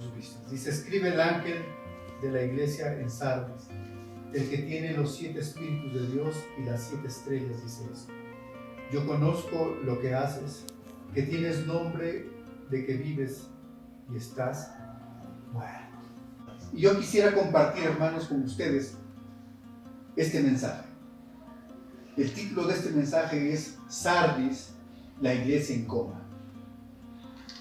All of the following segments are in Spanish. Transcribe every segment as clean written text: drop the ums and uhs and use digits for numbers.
tus vistas. Dice, escribe el ángel de la iglesia en Sardis, el que tiene los 7 espíritus de Dios y las 7 estrellas, dice esto. Yo conozco lo que haces, que tienes nombre de que vives y estás muerto. Y yo quisiera compartir, hermanos, con ustedes este mensaje. El título de este mensaje es Sardis, la iglesia en coma.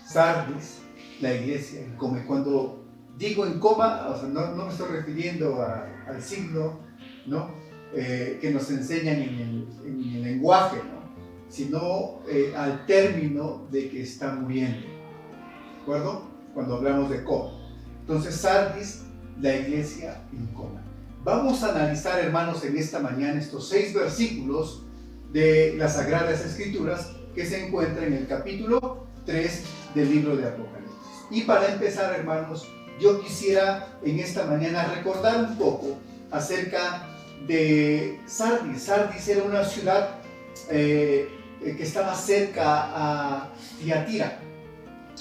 Sardis, la iglesia en coma. Y cuando digo en coma, o sea, no me estoy refiriendo al signo, ¿no? Que nos enseñan en el lenguaje, ¿no? Sino al término de que está muriendo. ¿De acuerdo? Cuando hablamos de coma. Entonces, Sardis, la iglesia en coma. Vamos a analizar, hermanos, en esta mañana estos 6 versículos de las Sagradas Escrituras que se encuentran en el capítulo 3 del libro de Apocalipsis. Y para empezar, hermanos, yo quisiera en esta mañana recordar un poco acerca de Sardis. Sardis era una ciudad que estaba cerca a Tiatira.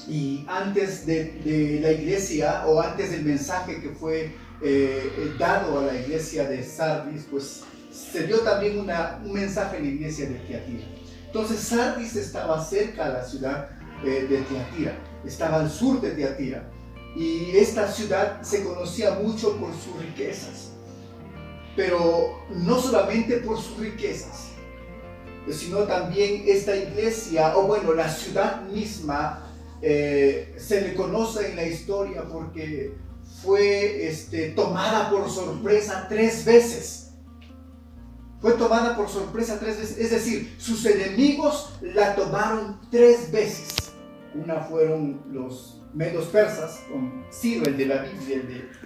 Y antes de la iglesia, o antes del mensaje que fue dado a la iglesia de Sardis, pues se dio también un mensaje en la iglesia de Tiatira. Entonces Sardis estaba cerca a la ciudad de Tiatira, estaba al sur de Tiatira, y esta ciudad se conocía mucho por sus riquezas, pero no solamente por sus riquezas, sino también esta iglesia, o bueno, la ciudad misma, se le conoce en la historia porque fue tomada por sorpresa 3 veces. Fue tomada por sorpresa 3 veces, es decir, sus enemigos la tomaron 3 veces. Una fueron los medos persas, con Ciro, el de la Biblia,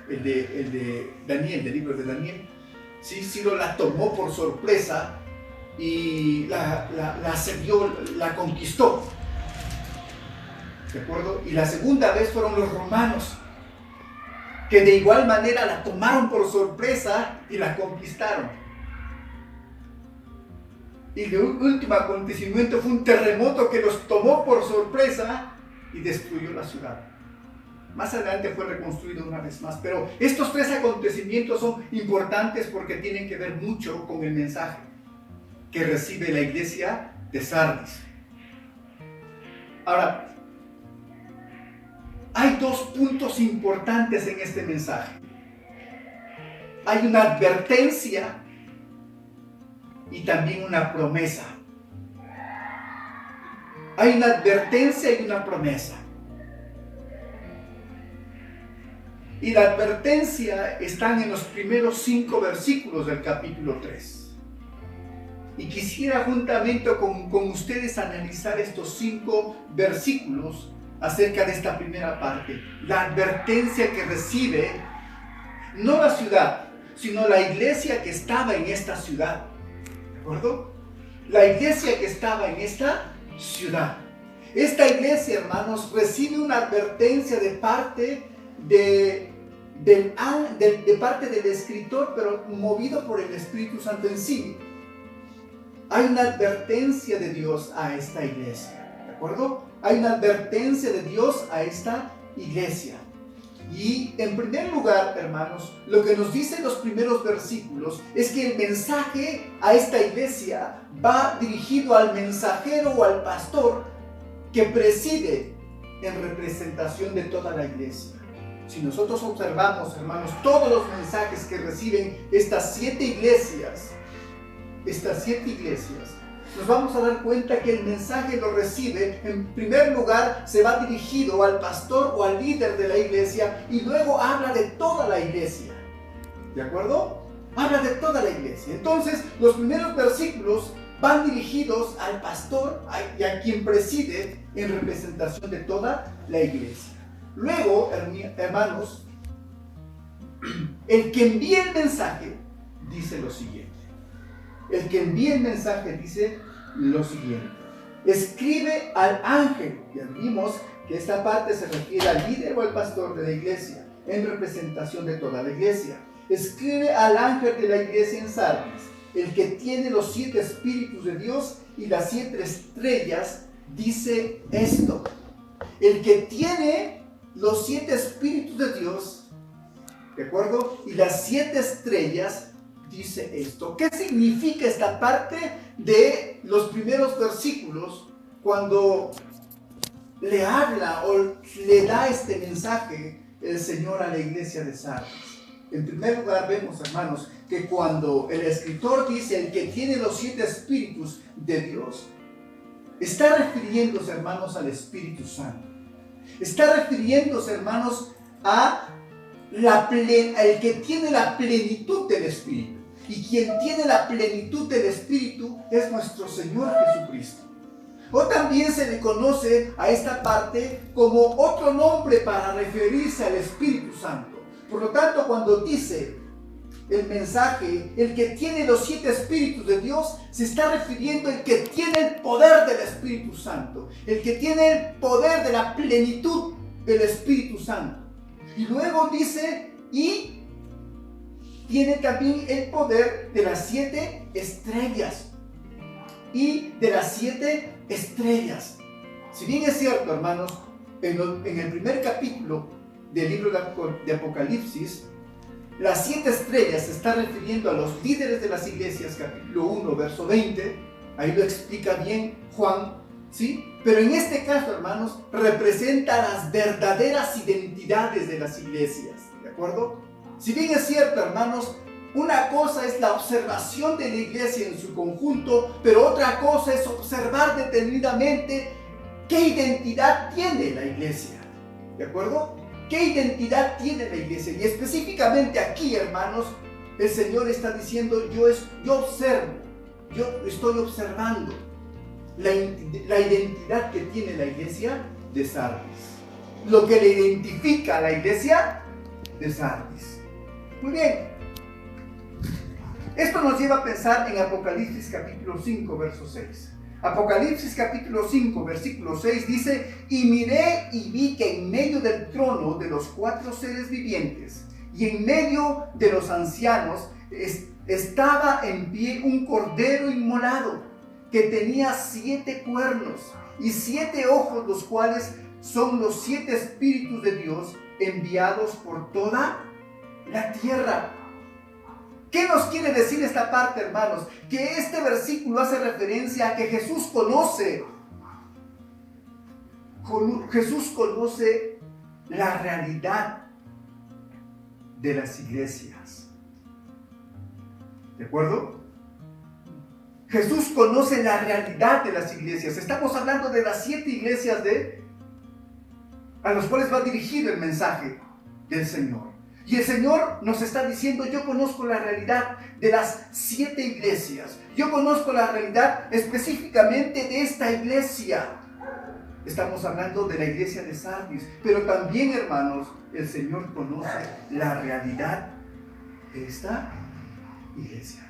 el de Daniel, del libro de Daniel. ¿Sí? Ciro la tomó por sorpresa y la asedió, la conquistó. ¿De acuerdo? Y la segunda vez fueron los romanos, que de igual manera la tomaron por sorpresa y la conquistaron. Y el último acontecimiento fue un terremoto que los tomó por sorpresa y destruyó la ciudad. Más adelante fue reconstruido una vez más, pero estos 3 acontecimientos son importantes porque tienen que ver mucho con el mensaje que recibe la iglesia de Sardis. Ahora, hay 2 puntos importantes en este mensaje. Hay una advertencia y también una promesa. Hay una advertencia y una promesa. Y la advertencia están en los primeros 5 versículos del capítulo 3. Y quisiera juntamente con ustedes analizar estos 5 versículos acerca de esta primera parte, la advertencia que recibe no la ciudad, sino la iglesia que estaba en esta ciudad. ¿De acuerdo? La iglesia que estaba en esta ciudad. Esta iglesia, hermanos, recibe una advertencia de parte de parte del escritor, pero movido por el Espíritu Santo en sí. Hay una advertencia de Dios a esta iglesia. ¿De acuerdo? Hay una advertencia de Dios a esta iglesia. Y en primer lugar, hermanos, lo que nos dicen los primeros versículos es que el mensaje a esta iglesia va dirigido al mensajero o al pastor que preside en representación de toda la iglesia. Si nosotros observamos, hermanos, todos los mensajes que reciben estas 7 iglesias, nos vamos a dar cuenta que el mensaje lo recibe, en primer lugar, se va dirigido al pastor o al líder de la iglesia y luego habla de toda la iglesia. ¿De acuerdo? Habla de toda la iglesia. Entonces, los primeros versículos van dirigidos al pastor y a quien preside en representación de toda la iglesia. Luego, hermanos, el que envía el mensaje dice lo siguiente. El que envía el mensaje dice lo siguiente. Escribe al ángel. Ya vimos que esta parte se refiere al líder o al pastor de la iglesia, en representación de toda la iglesia. Escribe al ángel de la iglesia en Sardis, el que tiene los 7 espíritus de Dios y las 7 estrellas, dice esto. El que tiene los 7 espíritus de Dios, ¿de acuerdo? Y las 7 estrellas, dice esto. ¿Qué significa esta parte de los primeros versículos cuando le habla o le da este mensaje el Señor a la iglesia de Sardis? En primer lugar, vemos, hermanos, que cuando el escritor dice el que tiene los 7 espíritus de Dios, está refiriéndose, hermanos, al Espíritu Santo. Está refiriéndose, hermanos, al que tiene la plenitud del Espíritu. Y quien tiene la plenitud del Espíritu es nuestro Señor Jesucristo. O también se le conoce a esta parte como otro nombre para referirse al Espíritu Santo. Por lo tanto, cuando dice el mensaje, el que tiene los 7 espíritus de Dios, se está refiriendo al que tiene el poder del Espíritu Santo, el que tiene el poder de la plenitud del Espíritu Santo. Y luego dice, y tiene también el poder de las 7 estrellas. Y de las 7 estrellas. Si bien es cierto, hermanos, en el primer capítulo del libro de Apocalipsis, las 7 estrellas se está refiriendo a los líderes de las iglesias, capítulo 1, verso 20, ahí lo explica bien Juan, ¿sí? Pero en este caso, hermanos, representa las verdaderas identidades de las iglesias, ¿de acuerdo? Si bien es cierto, hermanos, una cosa es la observación de la iglesia en su conjunto, pero otra cosa es observar detenidamente qué identidad tiene la iglesia, ¿de acuerdo? ¿Qué identidad tiene la iglesia? Y específicamente aquí, hermanos, el Señor está diciendo, yo observo, yo estoy observando la identidad que tiene la iglesia de Sardis. Lo que le identifica a la iglesia de Sardis. Muy bien. Esto nos lleva a pensar en Apocalipsis capítulo 5, verso 6. Apocalipsis capítulo 5, versículo 6 dice: y miré y vi que en medio del trono de los 4 seres vivientes y en medio de los ancianos estaba en pie un cordero inmolado que tenía 7 cuernos y 7 ojos, los cuales son los 7 espíritus de Dios enviados por toda la tierra. ¿Qué nos quiere decir esta parte, hermanos? Que este versículo hace referencia a que Jesús conoce la realidad de las iglesias. ¿De acuerdo? Jesús conoce la realidad de las iglesias. Estamos hablando de las 7 iglesias a las cuales va dirigido el mensaje del Señor. Y el Señor nos está diciendo, yo conozco la realidad de las 7 iglesias. Yo conozco la realidad específicamente de esta iglesia. Estamos hablando de la iglesia de Sardis. Pero también, hermanos, el Señor conoce la realidad de esta iglesia.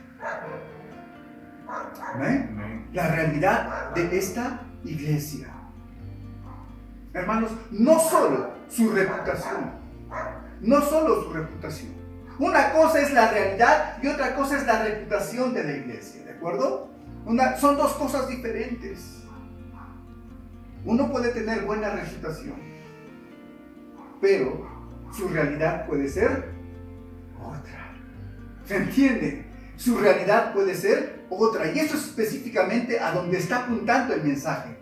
¿Amén? La realidad de esta iglesia. Hermanos, no solo su reputación. No solo su reputación. Una cosa es la realidad y otra cosa es la reputación de la iglesia, ¿de acuerdo? Son 2 cosas diferentes. Uno puede tener buena reputación, pero su realidad puede ser otra. ¿Se entiende? Su realidad puede ser otra. Y eso es específicamente a donde está apuntando el mensaje.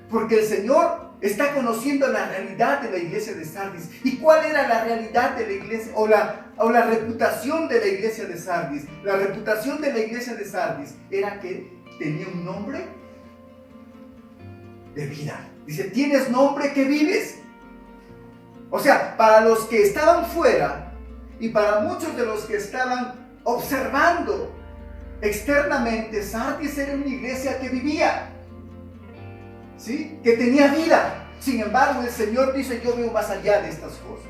Porque el Señor está conociendo la realidad de la iglesia de Sardis. ¿Y cuál era la realidad de la iglesia o la reputación de la iglesia de Sardis? La reputación de la iglesia de Sardis era que tenía un nombre de vida. Dice, tienes nombre que vives. O sea, para los que estaban fuera y para muchos de los que estaban observando externamente, Sardis era una iglesia que vivía. ¿Sí? Que tenía vida. Sin embargo, el Señor dice, yo veo más allá de estas cosas.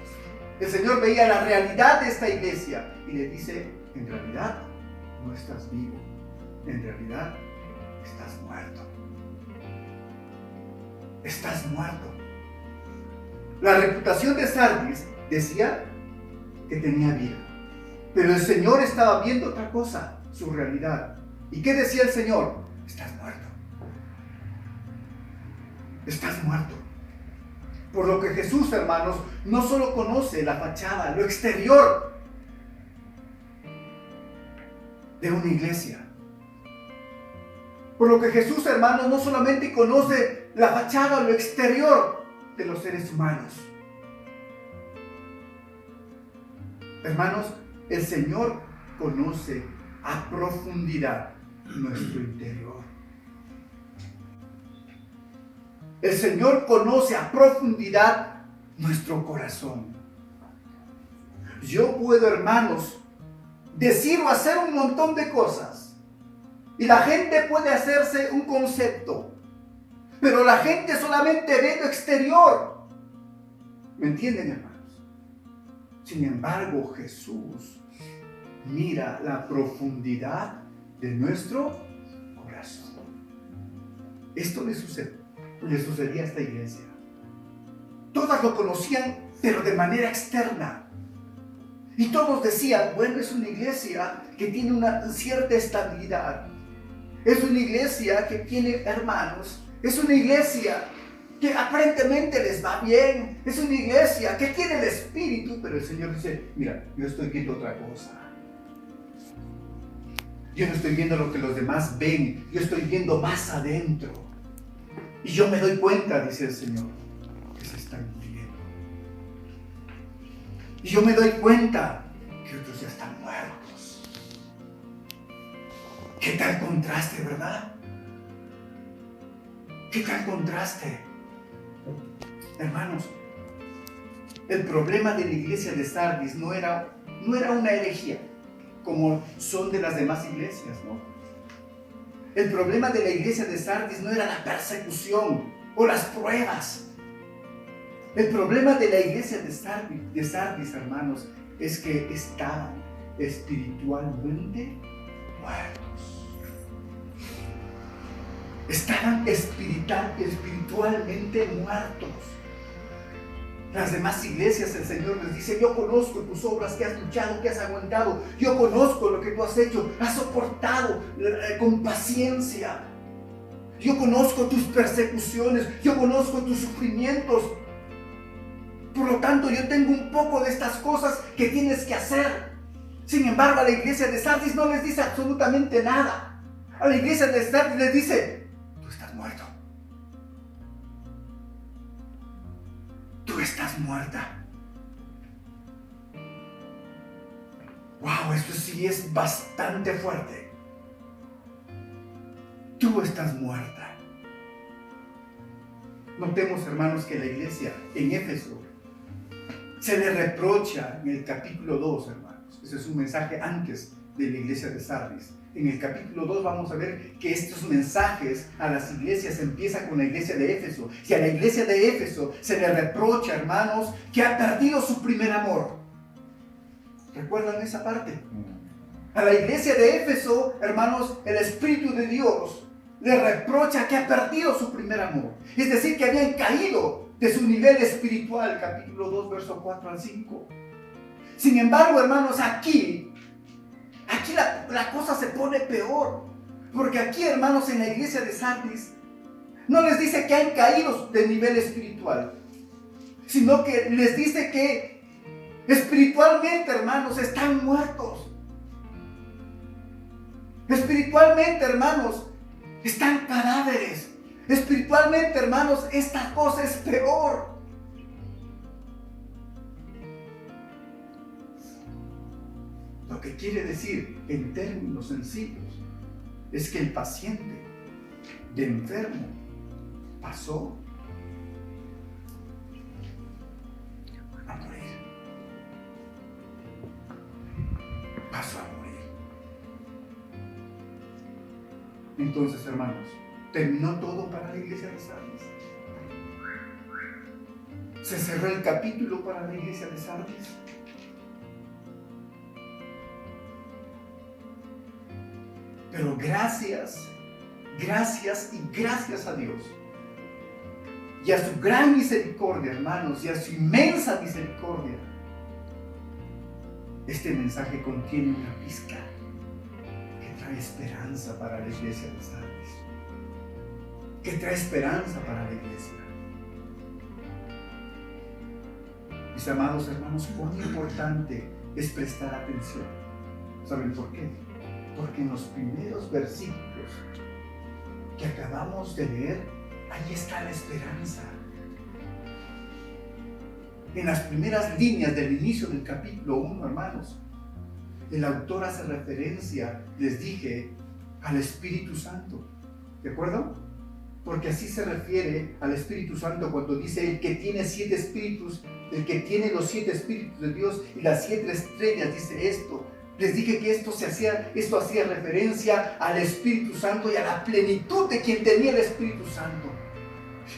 El Señor veía la realidad de esta iglesia y le dice, en realidad no estás vivo, en realidad estás muerto. Estás muerto. La reputación de Sardis decía que tenía vida, pero el Señor estaba viendo otra cosa, su realidad. ¿Y qué decía el Señor? Estás muerto. Estás muerto. Por lo que Jesús, hermanos, no solo conoce la fachada, lo exterior de una iglesia. Por lo que Jesús, hermanos, no solamente conoce la fachada, lo exterior de los seres humanos. Hermanos, el Señor conoce a profundidad nuestro interior. El Señor conoce a profundidad nuestro corazón. Yo puedo, hermanos, decir o hacer un montón de cosas. Y la gente puede hacerse un concepto. Pero la gente solamente ve lo exterior. ¿Me entienden, hermanos? Sin embargo, Jesús mira la profundidad de nuestro corazón. Esto le sucedía a esta iglesia. Todas lo conocían, pero de manera externa. Y todos decían, bueno, es una iglesia que tiene una cierta estabilidad. Es una iglesia que tiene hermanos. Es una iglesia que aparentemente les va bien. Es una iglesia que tiene el espíritu. Pero el Señor dice, mira, yo estoy viendo otra cosa. Yo no estoy viendo lo que los demás ven. Yo estoy viendo más adentro. Y yo me doy cuenta, dice el Señor, que se están muriendo. Y yo me doy cuenta que otros ya están muertos. ¿Qué tal contraste, verdad? ¿Qué tal contraste? Hermanos, el problema de la iglesia de Sardis no era una herejía, como son de las demás iglesias, ¿no? El problema de la iglesia de Sardis no era la persecución o las pruebas. El problema de la iglesia de Sardis, hermanos, es que estaban espiritualmente muertos. Estaban espiritualmente muertos. Las demás iglesias, el Señor les dice, yo conozco tus obras, que has luchado, que has aguantado. Yo conozco lo que tú has hecho, has soportado con paciencia. Yo conozco tus persecuciones, yo conozco tus sufrimientos. Por lo tanto, yo tengo un poco de estas cosas que tienes que hacer. Sin embargo, a la iglesia de Sardis no les dice absolutamente nada. A la iglesia de Sardis les dice, tú estás muerto. Tú estás muerta. Wow, esto sí es bastante fuerte. Tú estás muerta. Notemos, hermanos, que la iglesia en Éfeso se le reprocha en el capítulo 2, hermanos. Ese es un mensaje antes de la iglesia de Sardis. En el capítulo 2 vamos a ver que estos mensajes a las iglesias empiezan con la iglesia de Éfeso. Y a la iglesia de Éfeso se le reprocha, hermanos, que ha perdido su primer amor. ¿Recuerdan esa parte? A la iglesia de Éfeso, hermanos, el Espíritu de Dios le reprocha que ha perdido su primer amor. Es decir, que habían caído de su nivel espiritual. Capítulo 2, verso 4 al 5. Sin embargo, hermanos, aquí la cosa se pone peor. Porque aquí, hermanos, en la iglesia de Sardis, no les dice que han caído de nivel espiritual, sino que les dice que espiritualmente, hermanos, están muertos. Espiritualmente, hermanos, están cadáveres. Espiritualmente, hermanos, esta cosa es peor. Lo que quiere decir, en términos sencillos, es que el paciente de enfermo pasó a morir. Pasó a morir. Entonces, hermanos, terminó todo para la iglesia de Sardis. Se cerró el capítulo para la iglesia de Sardis. Pero gracias a Dios y a su gran misericordia, hermanos, y a su inmensa misericordia, este mensaje contiene una pizca que trae esperanza para la iglesia de Sardis, que trae esperanza para la iglesia. Mis amados hermanos, cuán importante es prestar atención. ¿Saben por qué? Porque en los primeros versículos que acabamos de leer, ahí está la esperanza. En las primeras líneas del inicio del capítulo 1, hermanos, el autor hace referencia, les dije, al Espíritu Santo. ¿De acuerdo? Porque así se refiere al Espíritu Santo cuando dice el que tiene 7 espíritus, el que tiene los 7 espíritus de Dios y las 7 estrellas, dice esto. Les dije que esto hacía referencia al Espíritu Santo y a la plenitud de quien tenía el Espíritu Santo.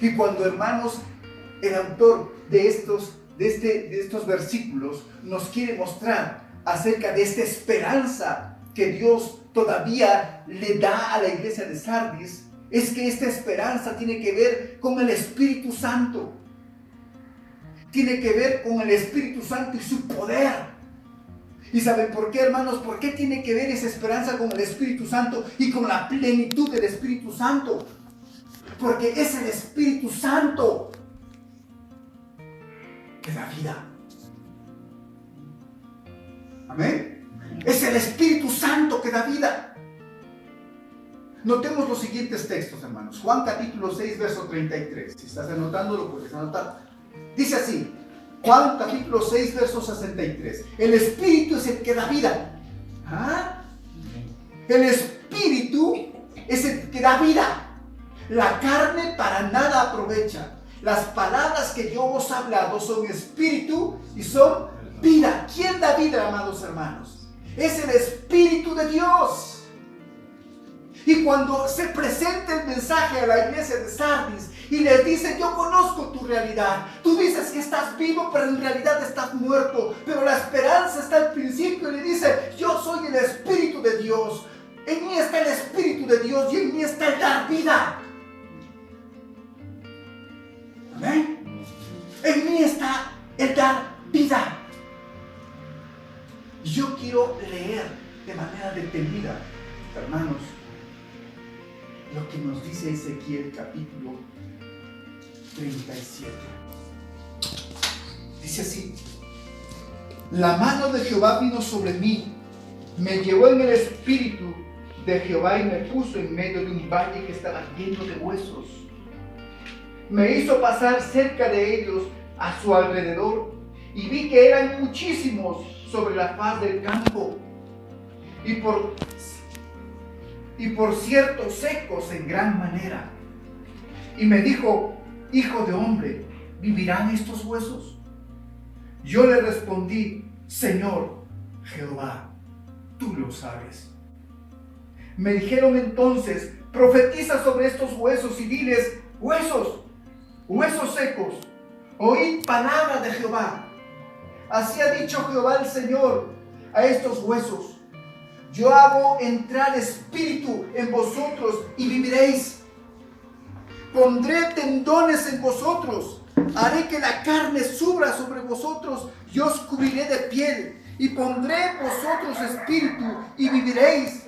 Y cuando, hermanos, el autor de estos versículos nos quiere mostrar acerca de esta esperanza que Dios todavía le da a la iglesia de Sardis, es que esta esperanza tiene que ver con el Espíritu Santo. Tiene que ver con el Espíritu Santo y su poder. ¿Y saben por qué, hermanos? ¿Por qué tiene que ver esa esperanza con el Espíritu Santo y con la plenitud del Espíritu Santo? Porque es el Espíritu Santo que da vida. Amén. Es el Espíritu Santo que da vida. Notemos los siguientes textos, hermanos. Juan capítulo 6, verso 33. Si estás anotando, lo puedes anotar. Dice así, Juan capítulo 6, verso 63. El Espíritu es el que da vida. ¿Ah? El Espíritu es el que da vida. La carne para nada aprovecha. Las palabras que yo os he hablado son espíritu y son vida. ¿Quién da vida, amados hermanos? Es el Espíritu de Dios. Y cuando se presenta el mensaje a la iglesia de Sardis y les dice, yo conozco tu realidad, tú dices que estás vivo, pero en realidad estás muerto, pero la esperanza está al principio, y le dice, yo soy el Espíritu de Dios, en mí está el Espíritu de Dios y en mí está el dar vida. Amén. En mí está el dar vida. Yo quiero leer de manera detenida, hermanos, lo que nos dice Ezequiel capítulo 37. Dice así: la mano de Jehová vino sobre mí, me llevó en el espíritu de Jehová y me puso en medio de un valle que estaba lleno de huesos. Me hizo pasar cerca de ellos a su alrededor y vi que eran muchísimos sobre la faz del campo y por cierto secos en gran manera. Y me dijo: hijo de hombre, ¿vivirán estos huesos? Yo le respondí: Señor Jehová, tú lo sabes. Me dijeron entonces: profetiza sobre estos huesos y diles: huesos secos, oíd palabra de Jehová. Así ha dicho Jehová el Señor a estos huesos: yo hago entrar espíritu en vosotros y viviréis. Pondré tendones en vosotros, haré que la carne subra sobre vosotros y os cubriré de piel, y pondré en vosotros espíritu y viviréis,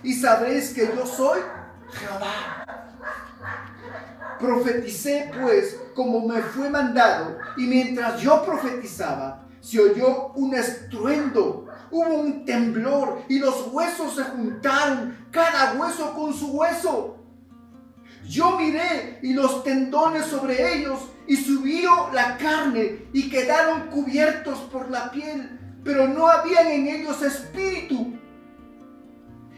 y sabréis que yo soy Jehová. Profeticé pues como me fue mandado, y mientras yo profetizaba, se oyó un estruendo, hubo un temblor, y los huesos se juntaron, cada hueso con su hueso. Yo miré, y los tendones sobre ellos, y subió la carne, y quedaron cubiertos por la piel, pero no habían en ellos espíritu.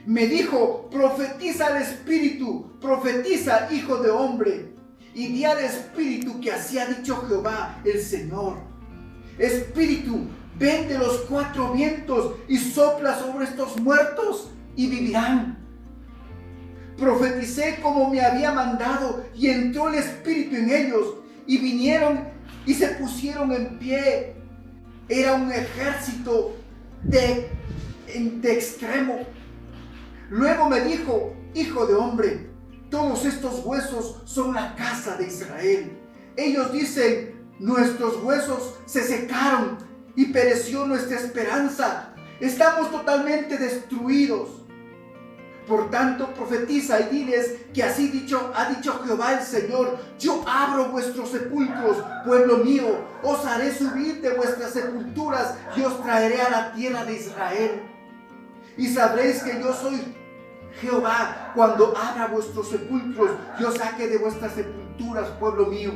Me dijo: profetiza al espíritu, profetiza, hijo de hombre, y di al espíritu que así ha dicho Jehová el Señor: espíritu, ven de los 4 vientos y sopla sobre estos muertos y vivirán. Profeticé como me había mandado, y entró el espíritu en ellos, y vinieron y se pusieron en pie. Era un ejército de extremo. Luego me dijo: hijo de hombre, todos estos huesos son la casa de Israel. Ellos dicen: nuestros huesos se secaron y pereció nuestra esperanza. Estamos totalmente destruidos. Por tanto, profetiza y diles que así ha dicho Jehová el Señor: yo abro vuestros sepulcros, pueblo mío, os haré subir de vuestras sepulturas y os traeré a la tierra de Israel. Y sabréis que yo soy Jehová cuando abra vuestros sepulcros y os saque de vuestras sepulturas, pueblo mío.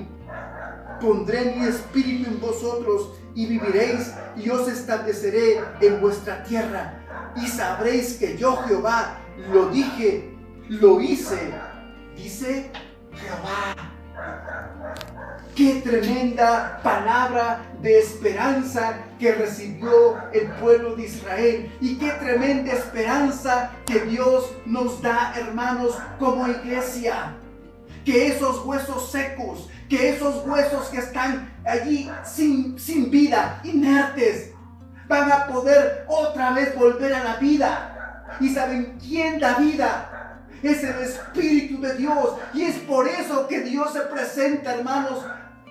Pondré mi espíritu en vosotros y viviréis, y os estableceré en vuestra tierra. Y sabréis que yo, Jehová, lo dije, lo hice, dice Jehová. Qué tremenda palabra de esperanza que recibió el pueblo de Israel, y qué tremenda esperanza que Dios nos da, hermanos, como iglesia. Que esos huesos secos, que esos huesos que están allí sin vida, inertes, van a poder otra vez volver a la vida. ¿Y saben quién da vida? Es el Espíritu de Dios. Y es por eso que Dios se presenta, hermanos,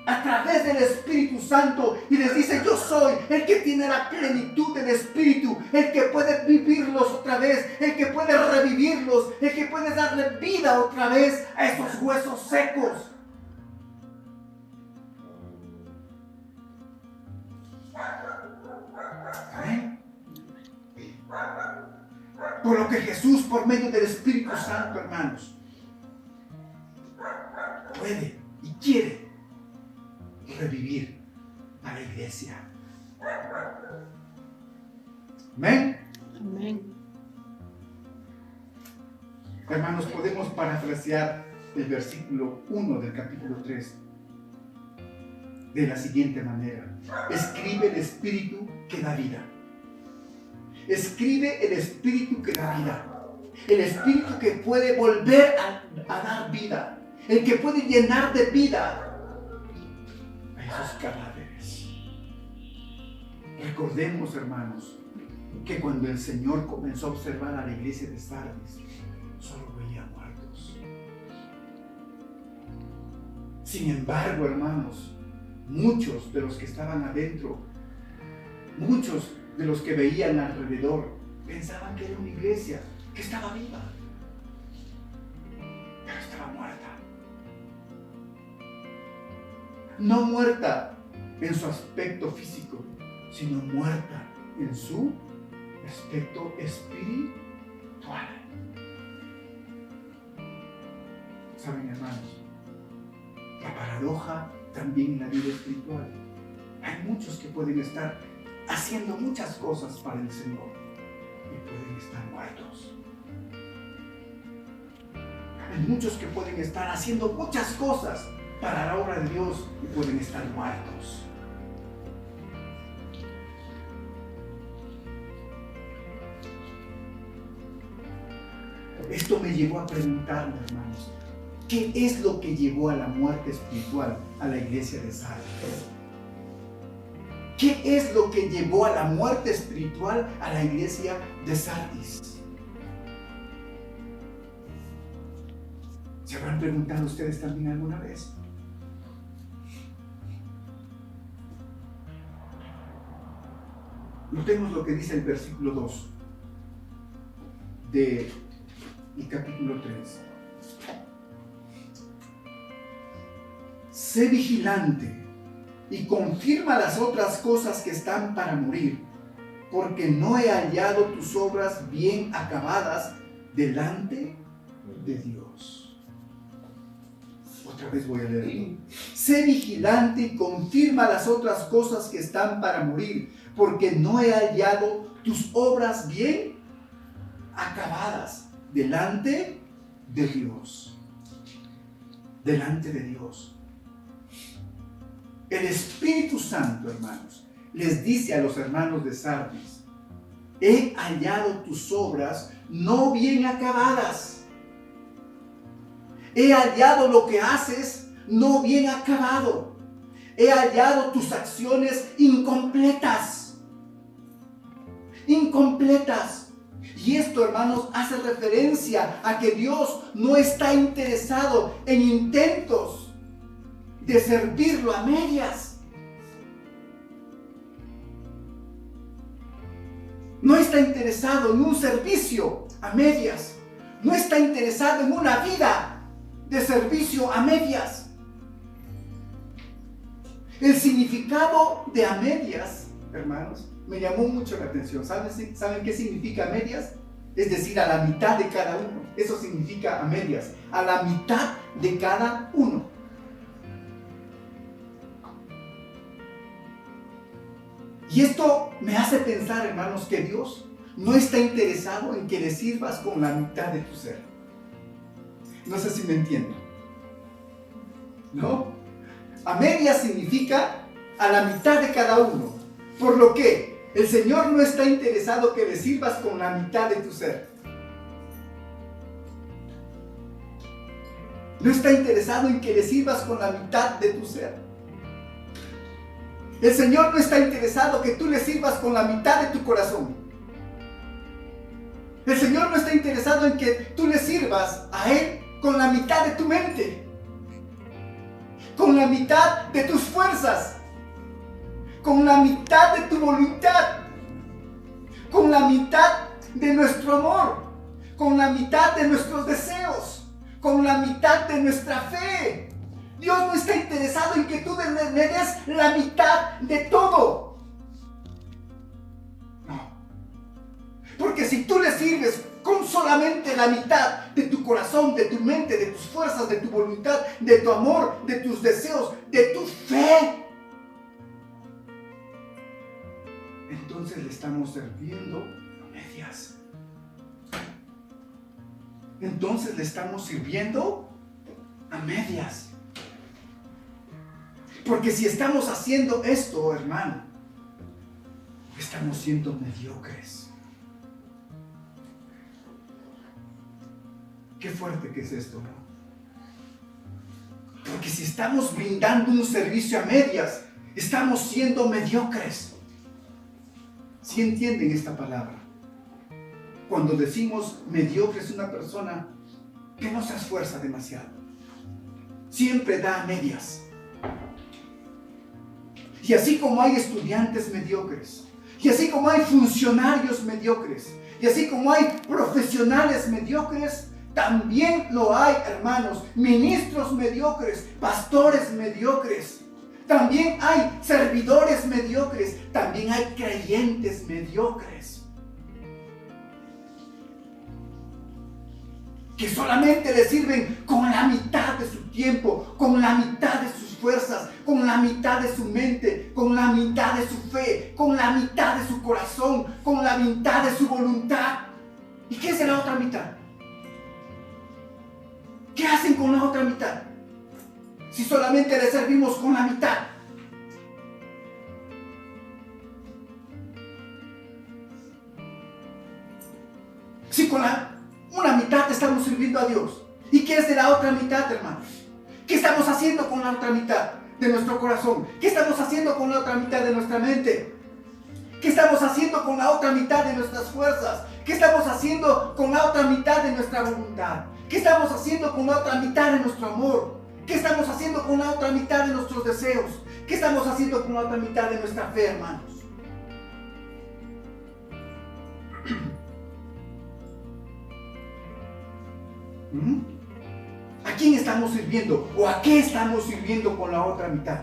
a través del Espíritu Santo, y les dice: yo soy el que tiene la plenitud del Espíritu, el que puede vivirlos otra vez, el que puede revivirlos, el que puede darle vida otra vez a esos huesos secos. ¿Amén? Por lo que Jesús, por medio del Espíritu Santo, hermanos, puede y quiere revivir a la iglesia. Amén. Amén. Hermanos, podemos parafrasear el versículo 1 del capítulo 3 de la siguiente manera: escribe el Espíritu que da vida. Escribe el Espíritu que da vida. El Espíritu que puede volver a dar vida. El que puede llenar de vida a esos cadáveres. Recordemos, hermanos, que cuando el Señor comenzó a observar a la iglesia de Sardis, solo veía muertos. Sin embargo, hermanos, muchos de los que estaban adentro, muchos de los que veían alrededor, pensaban que era una iglesia que estaba viva, pero estaba muerta. No muerta en su aspecto físico, sino muerta en su aspecto espiritual. ¿Saben, hermanos? La paradoja también en la vida espiritual. Hay muchos que pueden estar haciendo muchas cosas para el Señor y pueden estar muertos. Hay muchos que pueden estar haciendo muchas cosas para la obra de Dios y pueden estar muertos. Esto me llevó a preguntarme, hermanos, ¿qué es lo que llevó a la muerte espiritual a la iglesia de Sardis? ¿Qué es lo que llevó a la muerte espiritual a la iglesia de Sardis? ¿Se habrán preguntado ustedes también alguna vez? Notemos lo que dice el versículo 2 del capítulo 3. Sé vigilante y confirma las otras cosas que están para morir, porque no he hallado tus obras bien acabadas delante de Dios. Otra vez voy a leerlo. Sé vigilante y confirma las otras cosas que están para morir, porque no he hallado tus obras bien acabadas delante de Dios. Delante de Dios. El Espíritu Santo, hermanos, les dice a los hermanos de Sardis: he hallado tus obras no bien acabadas. He hallado lo que haces no bien acabado. He hallado tus acciones incompletas. Incompletas. Y esto, hermanos, hace referencia a que Dios no está interesado en intentos de servirlo a medias. No está interesado en un servicio a medias, no está interesado en una vida de servicio a medias. El significado de a medias, hermanos, me llamó mucho la atención. ¿Saben qué significa a medias? Es decir, a la mitad de cada uno. Eso significa a medias, a la mitad de cada uno. Y esto me hace pensar, hermanos, que Dios no está interesado en que le sirvas con la mitad de tu ser. No sé si me entienden. ¿No? A medias significa a la mitad de cada uno. Por lo que el Señor no está interesado que le sirvas con la mitad de tu ser. No está interesado en que le sirvas con la mitad de tu ser. El Señor no está interesado que tú le sirvas con la mitad de tu corazón. El Señor no está interesado en que tú le sirvas a Él con la mitad de tu mente, con la mitad de tus fuerzas, con la mitad de tu voluntad, con la mitad de nuestro amor, con la mitad de nuestros deseos, con la mitad de nuestra fe. Dios no está interesado en que tú le des la mitad de todo. No. Porque si tú le sirves con solamente la mitad de tu corazón, de tu mente, de tus fuerzas, de tu voluntad, de tu amor, de tus deseos, de tu fe, entonces le estamos sirviendo a medias. Entonces le estamos sirviendo a medias. Porque si estamos haciendo esto, hermano, estamos siendo mediocres. Qué fuerte que es esto, ¿no? Porque si estamos brindando un servicio a medias, estamos siendo mediocres. ¿Sí entienden esta palabra? Cuando decimos mediocre es una persona que no se esfuerza demasiado. Siempre da a medias. Y así como hay estudiantes mediocres, y así como hay funcionarios mediocres, y así como hay profesionales mediocres, también lo hay, hermanos, ministros mediocres, pastores mediocres. También hay servidores mediocres, también hay creyentes mediocres. Que solamente le sirven con la mitad de su tiempo, con la mitad de sus fuerzas, con la mitad de su mente, con la mitad de su fe, con la mitad de su corazón, con la mitad de su voluntad. ¿Y qué es la otra mitad? ¿Qué hacen con la otra mitad? Si solamente le servimos con la mitad. Si con una mitad estamos sirviendo a Dios. ¿Y qué es de la otra mitad, hermanos? ¿Qué estamos haciendo con la otra mitad de nuestro corazón? ¿Qué estamos haciendo con la otra mitad de nuestra mente? ¿Qué estamos haciendo con la otra mitad de nuestras fuerzas? ¿Qué estamos haciendo con la otra mitad de nuestra voluntad? ¿Qué estamos haciendo con la otra mitad de nuestro amor? ¿Qué estamos haciendo con la otra mitad de nuestros deseos? ¿Qué estamos haciendo con la otra mitad de nuestra fe, hermanos? ¿A quién estamos sirviendo? ¿O a qué estamos sirviendo con la otra mitad?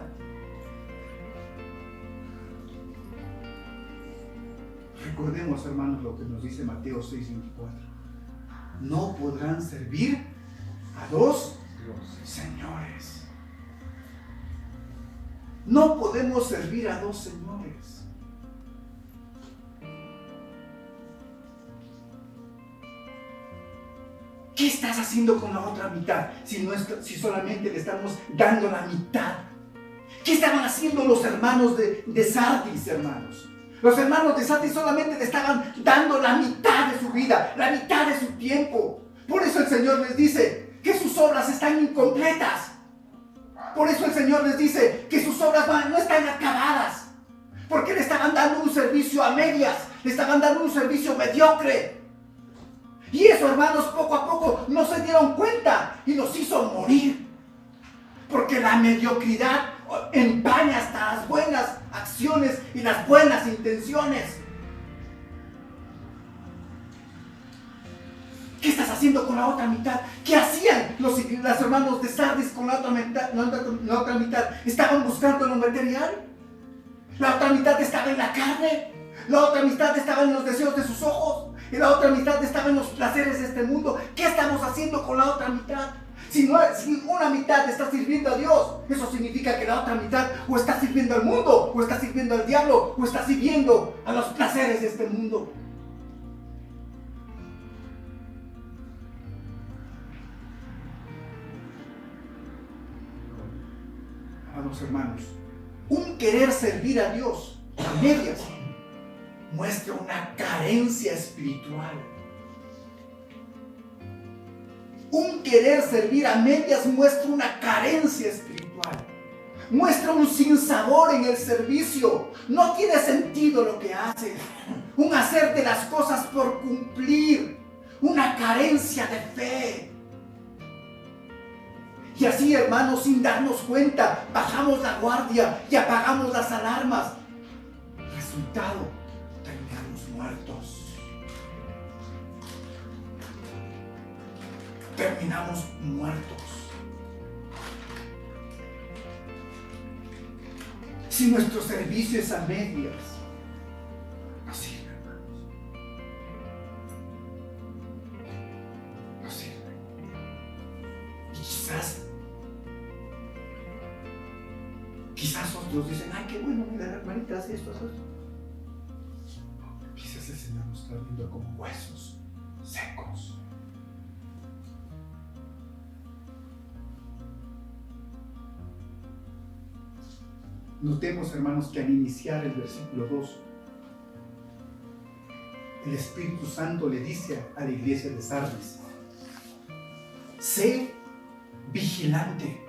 Recordemos, hermanos, lo que nos dice Mateo 6:24. No podrán servir a dos señores. No podemos servir a dos señores. ¿Qué estás haciendo con la otra mitad? Si solamente le estamos dando la mitad. ¿Qué estaban haciendo los hermanos de Sardis, hermanos? Los hermanos de Sardis solamente le estaban dando la mitad de su vida, la mitad de su tiempo. Por eso el Señor les dice que sus obras están incompletas. Por eso el Señor les dice que sus obras no están acabadas. Porque le estaban dando un servicio a medias, le estaban dando un servicio mediocre. Y eso, hermanos, poco a poco no se dieron cuenta y los hizo morir. Porque la mediocridad empaña hasta las buenas acciones y las buenas intenciones. ¿Qué estás haciendo con la otra mitad? ¿Qué hacían los hermanos de Sardis con la otra mitad? La otra mitad estaban buscando lo material. La otra mitad estaba en la carne. La otra mitad estaba en los deseos de sus ojos. Y la otra mitad estaba en los placeres de este mundo. ¿Qué estamos haciendo con la otra mitad? Si una mitad está sirviendo a Dios, eso significa que la otra mitad o está sirviendo al mundo, o está sirviendo al diablo, o está sirviendo a los placeres de este mundo. Amados hermanos, un querer servir a Dios a medias muestra una carencia espiritual. Un querer servir a medias muestra una carencia espiritual. Muestra un sinsabor en el servicio. No tiene sentido lo que haces. Un hacer de las cosas por cumplir. Una carencia de fe. Y así, hermanos, sin darnos cuenta, bajamos la guardia y apagamos las alarmas. Resultado, terminamos muertos. Terminamos muertos. Si nuestro servicio es a medias, no sirve, hermanos. No sirve. Y quizás otros dicen, ay, qué bueno, mira, la hermanita hace esto, hace esto. Quizás el Señor nos está viendo como huesos secos. Notemos, hermanos, que al iniciar el versículo 2, el Espíritu Santo le dice a la iglesia de Sardis: sé vigilante.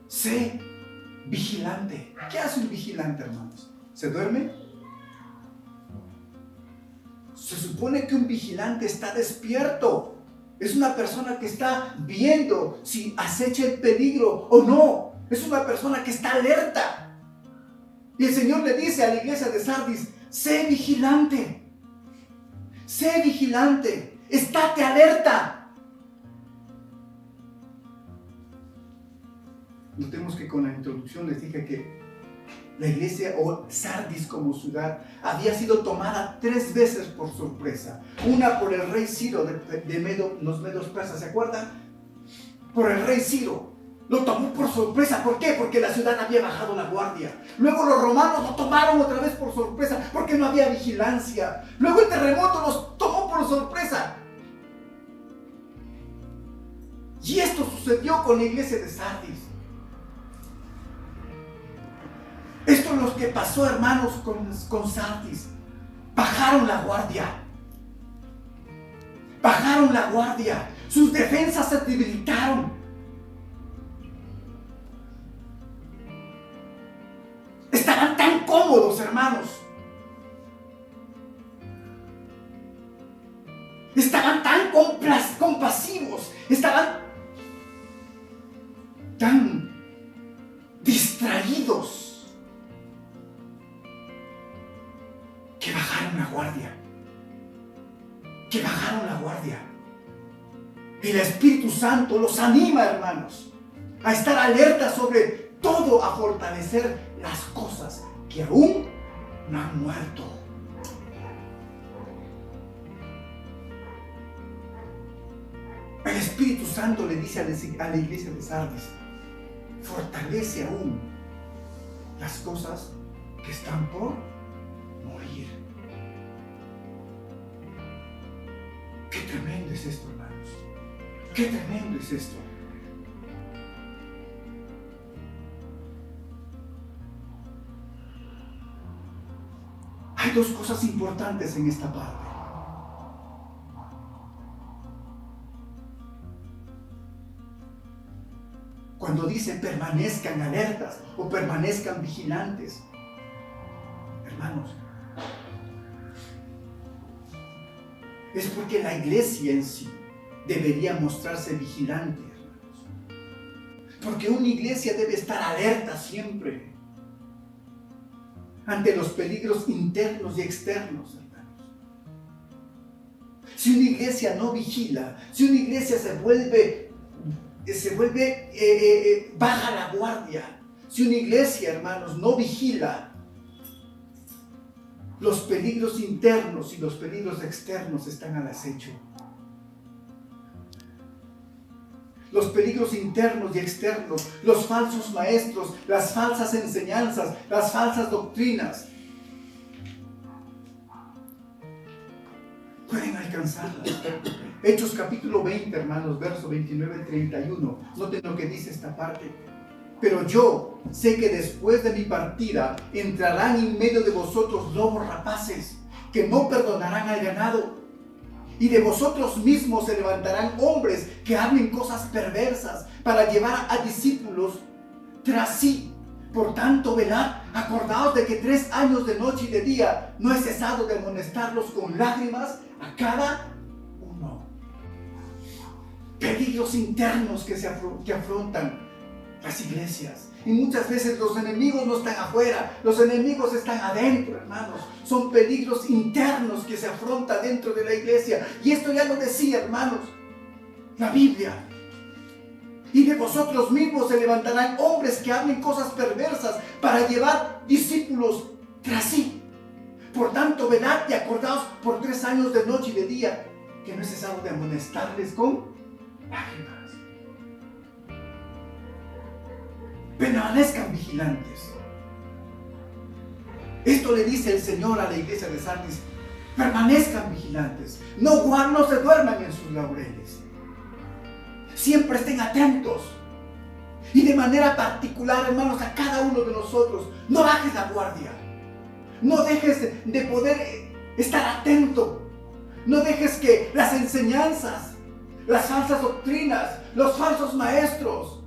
Sé vigilante. ¿Qué hace un vigilante, hermanos? ¿Se duerme? Se supone que un vigilante está despierto. Es una persona que está viendo si acecha el peligro o no. Es una persona que está alerta. Y el Señor le dice a la iglesia de Sardis: sé vigilante. Sé vigilante. Estate alerta. Notemos que con la introducción les dije que la iglesia o Sardis como ciudad había sido tomada 3 veces por sorpresa. Una por el rey Ciro de los medos persas, ¿se acuerdan? Por el rey Ciro. Lo tomó por sorpresa. ¿Por qué? Porque la ciudad había bajado la guardia. Luego los romanos lo tomaron otra vez por sorpresa porque no había vigilancia. Luego el terremoto los tomó por sorpresa. Y esto sucedió con la iglesia de Sardis. Esto es lo que pasó, hermanos, con Sardis. Bajaron la guardia. Bajaron la guardia. Sus defensas se debilitaron. Estaban tan cómodos, hermanos. Estaban tan compasivos. Estaban tan distraídos que bajaron la guardia. Que bajaron la guardia. El Espíritu Santo los anima, hermanos, a estar alerta sobre todo, a fortalecer las cosas que aún no han muerto. El Espíritu Santo le dice a la iglesia de Sardis: fortalece aún las cosas que están por morir. Qué tremendo es esto, hermanos. Qué tremendo es esto. Hay 2 cosas importantes en esta parte. Cuando dice permanezcan alertas o permanezcan vigilantes, hermanos, es porque la iglesia en sí debería mostrarse vigilante, hermanos. Porque una iglesia debe estar alerta siempre ante los peligros internos y externos, hermanos. Si una iglesia no vigila, si una iglesia se vuelve baja la guardia, si una iglesia, hermanos, no vigila, los peligros internos y los peligros externos están al acecho. Los peligros internos y externos, los falsos maestros, las falsas enseñanzas, las falsas doctrinas, pueden alcanzarlas. Hechos capítulo 20, hermanos, verso 29 al 31. Noten lo que dice esta parte. Pero yo sé que después de mi partida entrarán en medio de vosotros lobos rapaces, que no perdonarán al ganado. Y de vosotros mismos se levantarán hombres que hablen cosas perversas para llevar a discípulos tras sí. Por tanto, velad, acordaos de que 3 años de noche y de día no he cesado de amonestarlos con lágrimas a cada uno. Peligros internos que afrontan las iglesias. Y muchas veces los enemigos no están afuera, los enemigos están adentro, hermanos. Son peligros internos que se afrontan dentro de la iglesia. Y esto ya lo decía, hermanos, la Biblia. Y de vosotros mismos se levantarán hombres que hablen cosas perversas para llevar discípulos tras sí. Por tanto, velad y acordaos por 3 años de noche y de día, que no he cesado de amonestarles con lágrimas. Permanezcan vigilantes. Esto le dice el Señor a la iglesia de Sardis: permanezcan vigilantes, no se duerman en sus laureles. Siempre estén atentos. Y de manera particular, hermanos, a cada uno de nosotros, no bajes la guardia. No dejes de poder estar atento. No dejes que las enseñanzas, las falsas doctrinas, los falsos maestros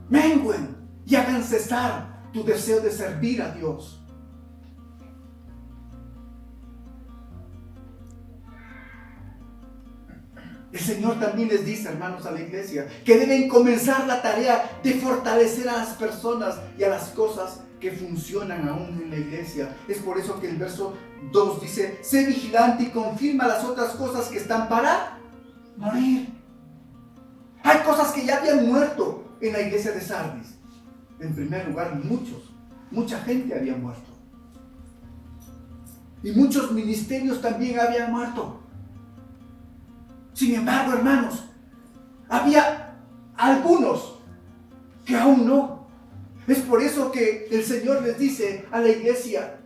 mengüen y hagan cesar tu deseo de servir a Dios. El Señor también les dice, hermanos, a la iglesia, que deben comenzar la tarea de fortalecer a las personas y a las cosas que funcionan aún en la iglesia. Es por eso que el verso 2 dice: sé vigilante y confirma las otras cosas que están para morir. Hay cosas que ya habían muerto en la iglesia de Sardis. En primer lugar, mucha gente había muerto. Y muchos ministerios también habían muerto. Sin embargo, hermanos, había algunos que aún no. Es por eso que el Señor les dice a la iglesia: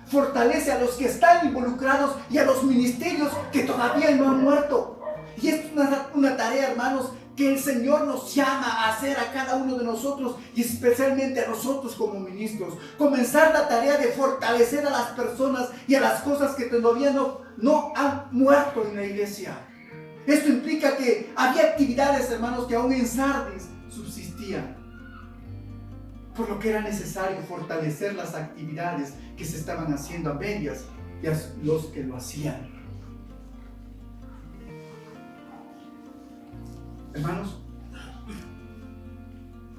fortalece a los que están involucrados y a los ministerios que todavía no han muerto. Y es una tarea, hermanos, que el Señor nos llama a hacer a cada uno de nosotros, y especialmente a nosotros como ministros. Comenzar la tarea de fortalecer a las personas y a las cosas que todavía no han muerto en la iglesia. Esto implica que había actividades, hermanos, que aún en Sardis subsistían, por lo que era necesario fortalecer las actividades que se estaban haciendo a medias y a los que lo hacían. Hermanos,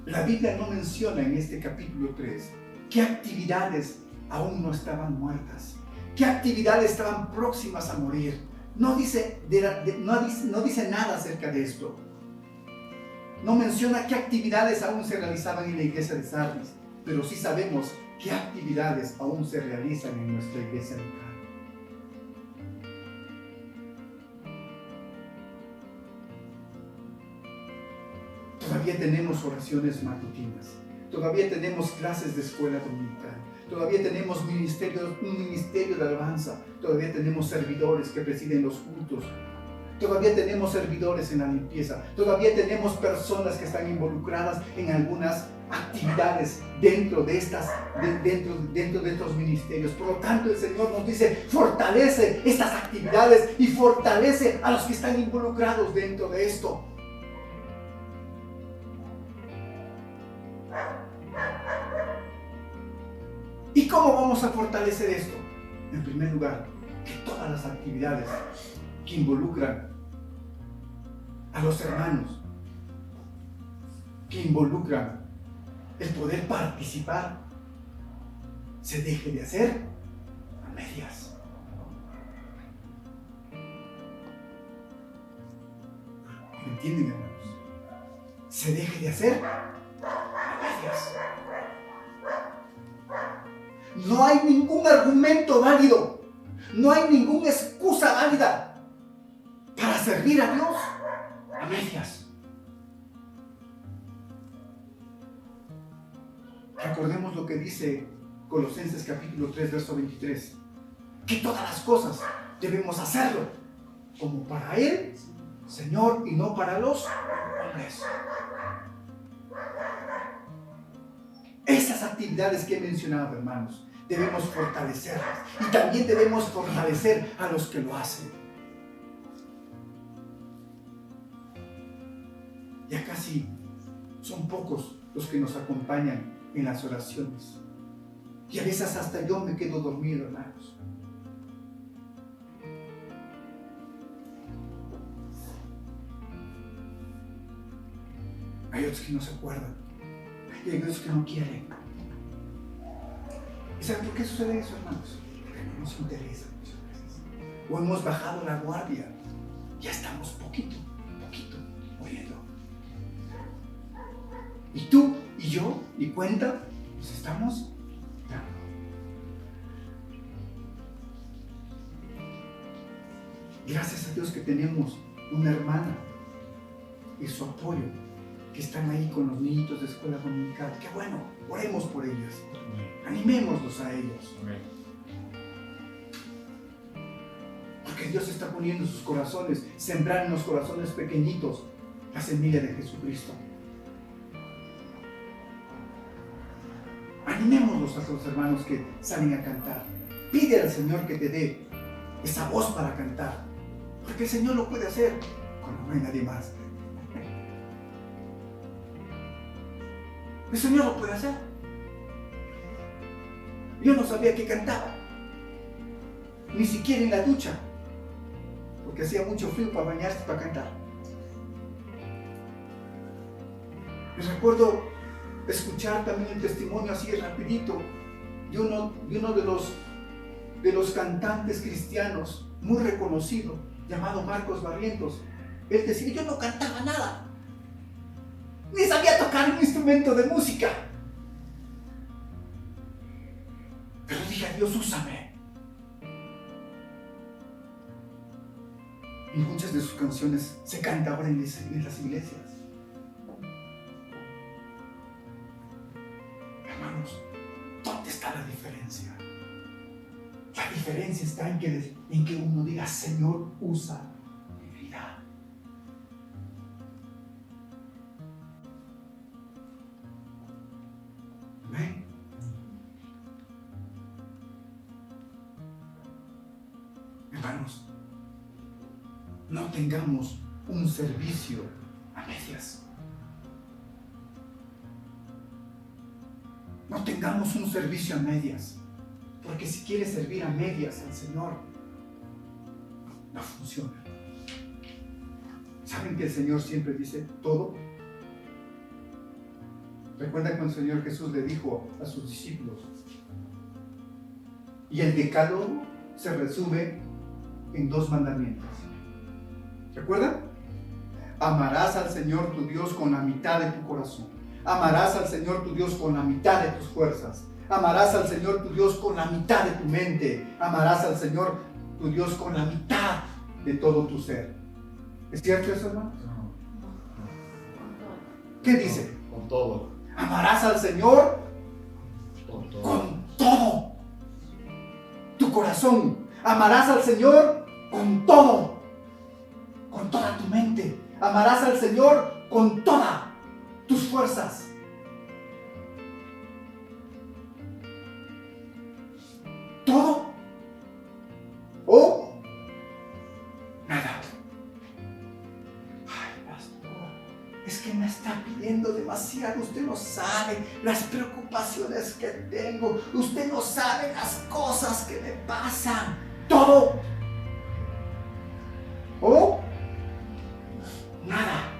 la Biblia no menciona en este capítulo 3 qué actividades aún no estaban muertas, qué actividades estaban próximas a morir. No dice nada acerca de esto. No menciona qué actividades aún se realizaban en la iglesia de Sardis, pero sí sabemos qué actividades aún se realizan en nuestra iglesia local. Todavía tenemos oraciones matutinas, todavía tenemos clases de escuela dominical, todavía tenemos un ministerio de alabanza, todavía tenemos servidores que presiden los cultos, todavía tenemos servidores en la limpieza, todavía tenemos personas que están involucradas en algunas actividades dentro de estos ministerios. Por lo tanto, el Señor nos dice: fortalece estas actividades y fortalece a los que están involucrados dentro de esto. ¿Y cómo vamos a fortalecer esto? En primer lugar, que todas las actividades que involucran a los hermanos, que involucran el poder participar, se deje de hacer a medias. entienden, hermanos? Se deje de hacer a medias. No hay ningún argumento válido, no hay ninguna excusa válida para servir a Dios a medias. Recordemos lo que dice Colosenses capítulo 3, verso 23, que todas las cosas debemos hacerlo como para Él, Señor, y no para los hombres. Esas actividades que he mencionado, hermanos, debemos fortalecerlas y también debemos fortalecer a los que lo hacen. Ya casi son pocos los que nos acompañan en las oraciones. Y a veces hasta yo me quedo dormido, hermanos. Hay otros que no se acuerdan. Y hay otros que no quieren. ¿Y saben por qué sucede eso, hermanos? Porque no nos interesa muchas veces. O hemos bajado la guardia. Ya estamos poquito muriendo. Y tú y yo, y cuenta, nos estamos dando. Gracias a Dios que tenemos una hermana y su apoyo, que están ahí con los niñitos de escuela dominical. Qué bueno, oremos por ellos. Animémoslos a ellos. Porque Dios está poniendo en sus corazones, sembrar en los corazones pequeñitos la semilla de Jesucristo. Animémoslos a los hermanos que salen a cantar. Pide al Señor que te dé esa voz para cantar. Porque el Señor lo puede hacer cuando no hay nadie más. El Señor lo puede hacer. Yo no sabía que cantaba, ni siquiera en la ducha, porque hacía mucho frío para bañarse, para cantar. Me recuerdo escuchar también el testimonio así rapidito de uno de los cantantes cristianos muy reconocido, llamado Marcos Barrientos. Él decía: yo no cantaba nada, ni sabía tocar un instrumento de música, pero dije: Dios, úsame. Y muchas de sus canciones se cantan ahora en las iglesias. Hermanos, ¿dónde está la diferencia? La diferencia está en que uno diga: Señor, usa mi vida. Amén. Hermanos, no tengamos un servicio a medias. No tengamos un servicio a medias. Porque si quieres servir a medias al Señor, no funciona. ¿Saben que el Señor siempre dice todo? ¿Recuerdan cuando el Señor Jesús le dijo a sus discípulos? Y el decálogo se resume en 2 mandamientos. ¿Recuerdan? Amarás al Señor tu Dios con la mitad de tu corazón. Amarás al Señor tu Dios con la mitad de tus fuerzas. Amarás al Señor tu Dios con la mitad de tu mente. Amarás al Señor tu Dios con la mitad de todo tu ser. ¿Es cierto eso, hermano? ¿Qué dice? Con todo. Amarás al Señor Con todo. con todo tu corazón. Amarás al Señor con todo, con toda tu mente. Amarás al Señor con todas tus fuerzas. Todo o nada. Ay, pastor, es que me está pidiendo demasiado. Usted no sabe las preocupaciones que tengo. Usted no sabe las cosas que me pasan. Todo o nada.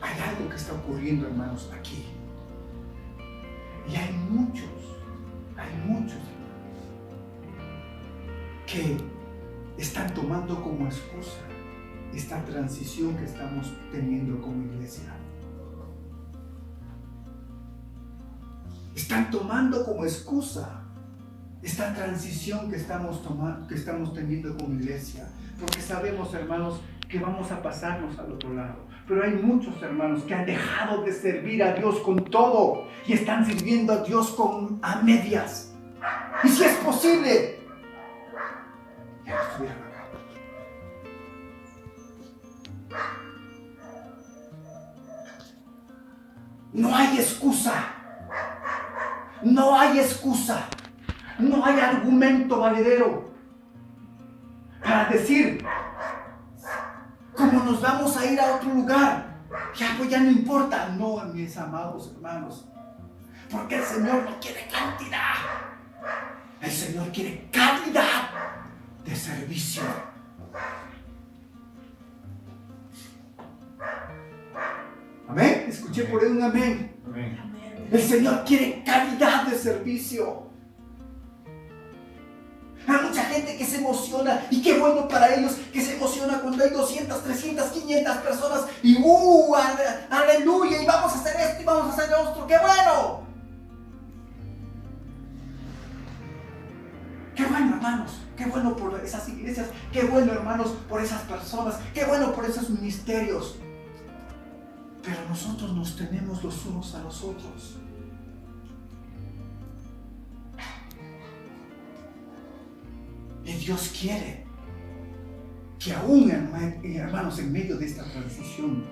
Hay algo que está ocurriendo, hermanos, aquí. Y hay muchos que están tomando como excusa esta transición que estamos teniendo como iglesia. Están tomando como excusa esta transición que estamos teniendo como iglesia, porque sabemos, hermanos, que vamos a pasarnos al otro lado. Pero hay muchos hermanos que han dejado de servir a Dios con todo y están sirviendo a Dios a medias. Y si es posible, ya no estuvieran acá. No hay excusa. No hay excusa. No hay argumento valedero para decir, como nos vamos a ir a otro lugar, ya no importa. No, mis amados hermanos, porque el Señor no quiere cantidad, el Señor quiere calidad de servicio. Amén. Escuché por ahí un amén. Amén. El Señor quiere calidad de servicio. Hay mucha gente que se emociona, y qué bueno para ellos que se emociona cuando hay 200, 300, 500 personas y aleluya, y vamos a hacer esto y vamos a hacer lo otro. ¡Qué bueno! ¡Qué bueno, hermanos! ¡Qué bueno por esas iglesias! ¡Qué bueno, hermanos, por esas personas! ¡Qué bueno por esos ministerios! Pero nosotros nos tenemos los unos a los otros. Y Dios quiere que aún, hermanos, en medio de esta transición,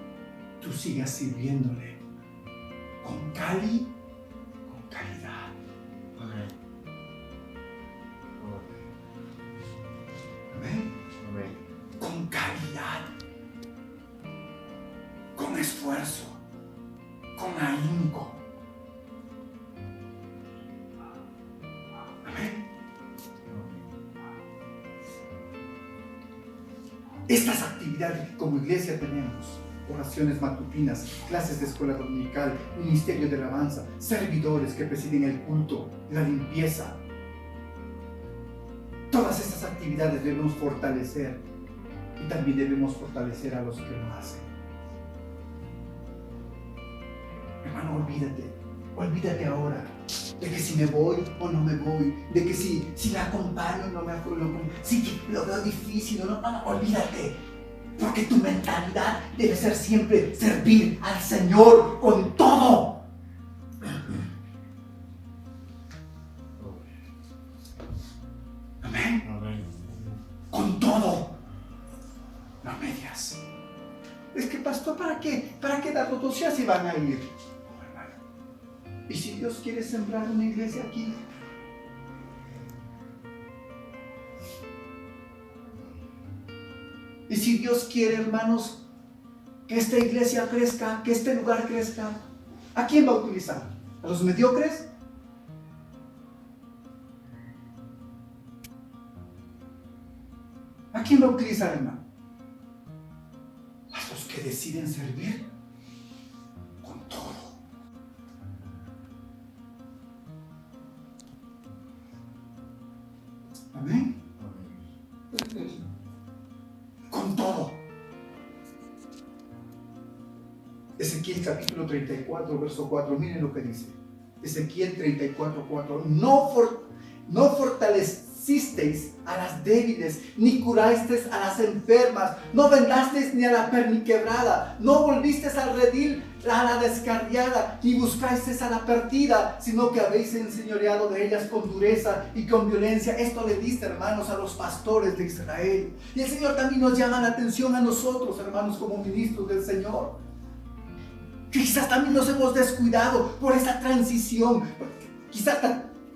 tú sigas sirviéndole con calidad. Amén. Amén. Amén. Con calidad, con esfuerzo, con ahínco. Amén. Estas actividades que como iglesia tenemos, oraciones matutinas, clases de escuela dominical, ministerio de alabanza, servidores que presiden el culto, la limpieza, todas estas actividades debemos fortalecer, y también debemos fortalecer a los que lo hacen. Hermano, olvídate ahora de que si me voy o no me voy, de que si la acompaño o no me acompaño, si lo veo difícil o no, olvídate, porque tu mentalidad debe ser siempre servir al Señor con todo. Amén. Amén. Con todo, no a medias. Es que, pastor, ¿para qué? ¿Para qué dar los ya se van a ir? ¿Y si Dios quiere sembrar una iglesia aquí? ¿Y si Dios quiere, hermanos, que esta iglesia crezca, que este lugar crezca? ¿A quién va a utilizar? ¿A los mediocres? ¿A quién va a utilizar, hermano? A los que deciden servir con todo. Amén. Con todo. Ezequiel capítulo 34, verso 4. Miren lo que dice. Ezequiel 34, 4. No fortalecisteis a las débiles, ni curasteis a las enfermas, no vendasteis ni a la perniquebrada, no volvisteis al redil a la descarriada, ni buscasteis a la perdida, sino que habéis enseñoreado de ellas con dureza y con violencia. Esto le diste, hermanos, a los pastores de Israel. Y el Señor también nos llama la atención a nosotros, hermanos, como ministros del Señor. Quizás también nos hemos descuidado por esa transición. Quizás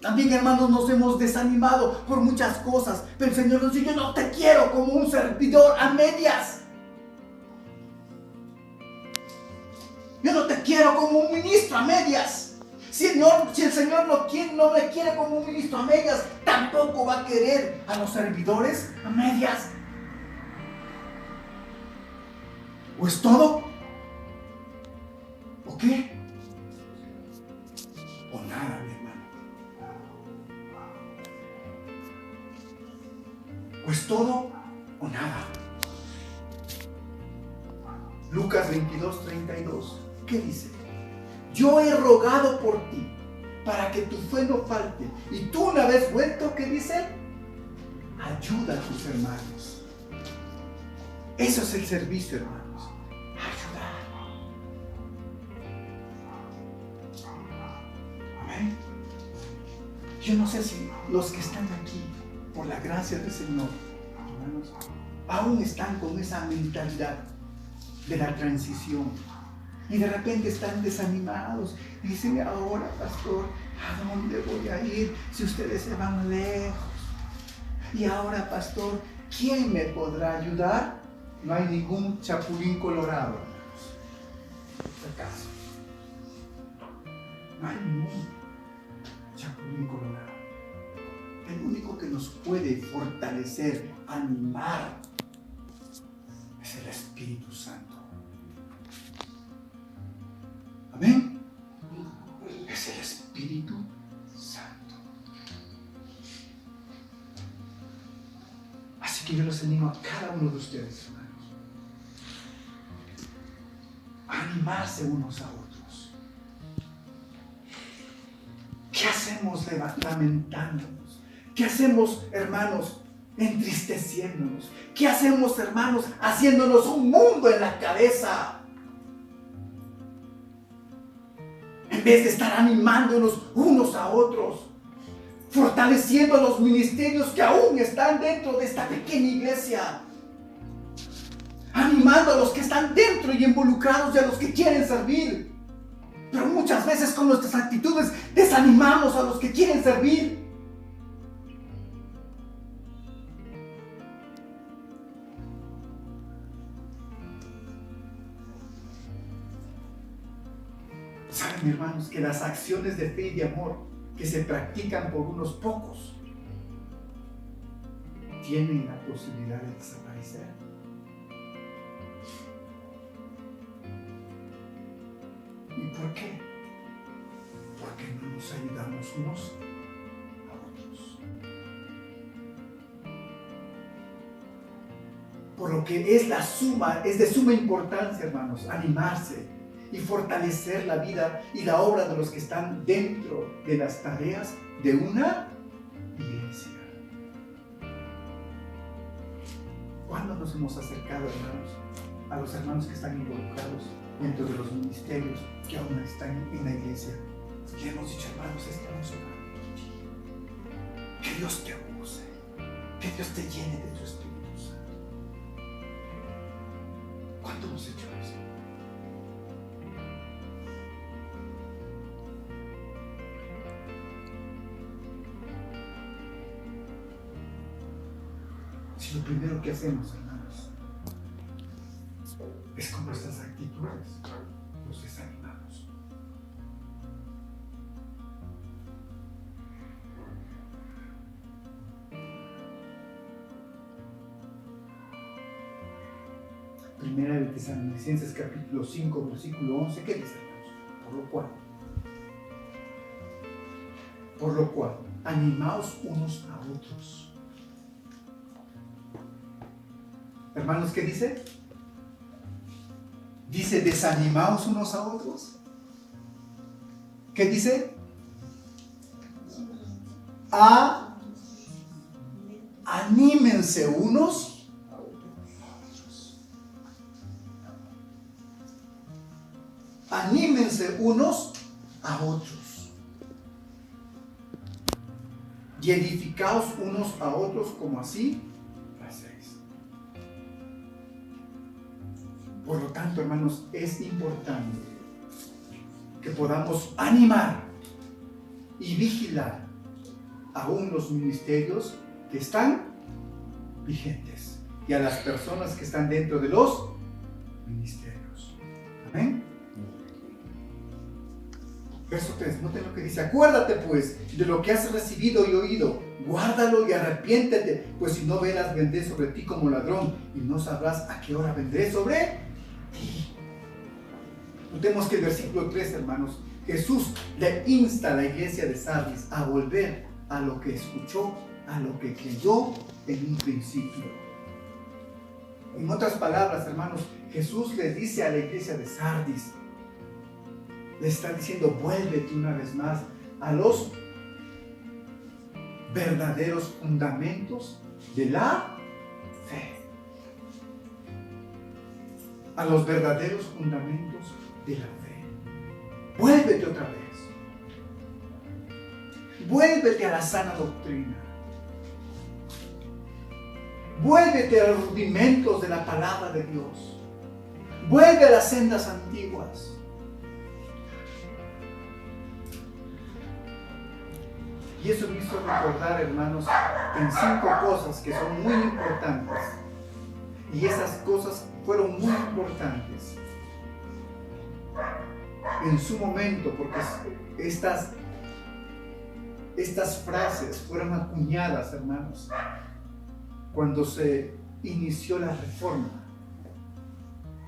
también, hermanos, nos hemos desanimado por muchas cosas. Pero el Señor nos dice: yo no te quiero como un servidor a medias. Yo no te quiero como un ministro a medias. Si el Señor no me quiere como un ministro a medias, tampoco va a querer a los servidores a medias. ¿O es todo? ¿O qué? ¿O nada, mi hermano? Pues todo o nada. Lucas 22:32. ¿Qué dice? Yo he rogado por ti para que tu fe no falte. Y tú, una vez vuelto, ¿qué dice? Ayuda a tus hermanos. Eso es el servicio, hermanos. Ayudar. Amén. Yo no sé si los que están aquí, por la gracia del Señor, hermanos, aún están con esa mentalidad de la transición. Y de repente están desanimados. Dicen, ahora, pastor, ¿a dónde voy a ir si ustedes se van lejos? Y ahora, pastor, ¿quién me podrá ayudar? No hay ningún chapulín colorado, hermanos. ¿Por acaso? No hay ningún chapulín colorado. El único que nos puede fortalecer, animar, es el Espíritu Santo. Amén. Es el Espíritu Santo. Así que yo los animo a cada uno de ustedes, hermanos, a animarse unos a otros. ¿Qué hacemos lamentándonos? ¿Qué hacemos, hermanos, entristeciéndonos? ¿Qué hacemos, hermanos, haciéndonos un mundo en la cabeza? En vez de estar animándonos unos a otros, fortaleciendo los ministerios que aún están dentro de esta pequeña iglesia, animando a los que están dentro y involucrados y a los que quieren servir. Pero muchas veces con nuestras actitudes desanimamos a los que quieren servir. Saben, hermanos, que las acciones de fe y de amor que se practican por unos pocos tienen la posibilidad de desaparecer. ¿Y por qué? Porque no nos ayudamos unos a otros. Por lo que es de suma importancia, hermanos, animarse y fortalecer la vida y la obra de los que están dentro de las tareas de una iglesia. ¿Cuándo nos hemos acercado, hermanos, a los hermanos que están involucrados dentro de los ministerios que aún están en la iglesia? Le hemos dicho, hermanos, estamos orando por ti. Que Dios te use, que Dios te llene de tu Espíritu Santo. ¿Cuándo hemos hecho eso? Si lo primero que hacemos, hermanos, es con nuestras actitudes, los desanimamos. Primera de Tesalonicenses capítulo 5, versículo 11, ¿qué dice, hermanos? Por lo cual, animaos unos a otros. Hermanos, ¿qué dice? Dice, desanimaos unos a otros. ¿Qué dice? Anímense unos a otros. Anímense unos a otros. Y edificaos unos a otros como así hacéis. Por lo tanto, hermanos, es importante que podamos animar y vigilar aún los ministerios que están vigentes y a las personas que están dentro de los ministerios. Amén. Verso 3, noten lo que dice: acuérdate pues de lo que has recibido y oído, guárdalo y arrepiéntete, pues si no velas vendré sobre ti como ladrón y no sabrás a qué hora vendré sobre ti. Notemos que el versículo 3, hermanos, Jesús le insta a la iglesia de Sardis a volver a lo que escuchó a lo que creyó en un principio. En otras palabras, hermanos, Jesús le dice a la iglesia de Sardis, le está diciendo: vuélvete una vez más a los verdaderos fundamentos de la fe. A los verdaderos fundamentos de la fe. Vuélvete otra vez. Vuélvete a la sana doctrina. Vuélvete a los rudimentos de la palabra de Dios. Vuelve a las sendas antiguas. Y eso me hizo recordar, hermanos, en 5 cosas que son muy importantes. Y esas cosas fueron muy importantes en su momento, porque estas frases fueron acuñadas, hermanos, cuando se inició la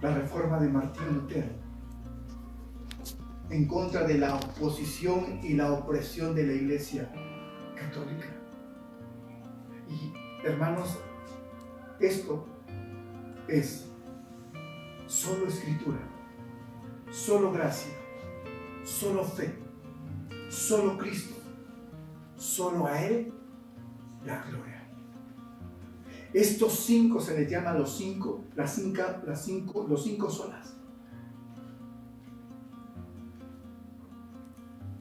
reforma de Martín Lutero, en contra de la oposición y la opresión de la Iglesia católica. Y, hermanos, esto es solo escritura, solo gracia, solo fe, solo Cristo, solo a Él la gloria. Estos 5 se les llama los 5 solas.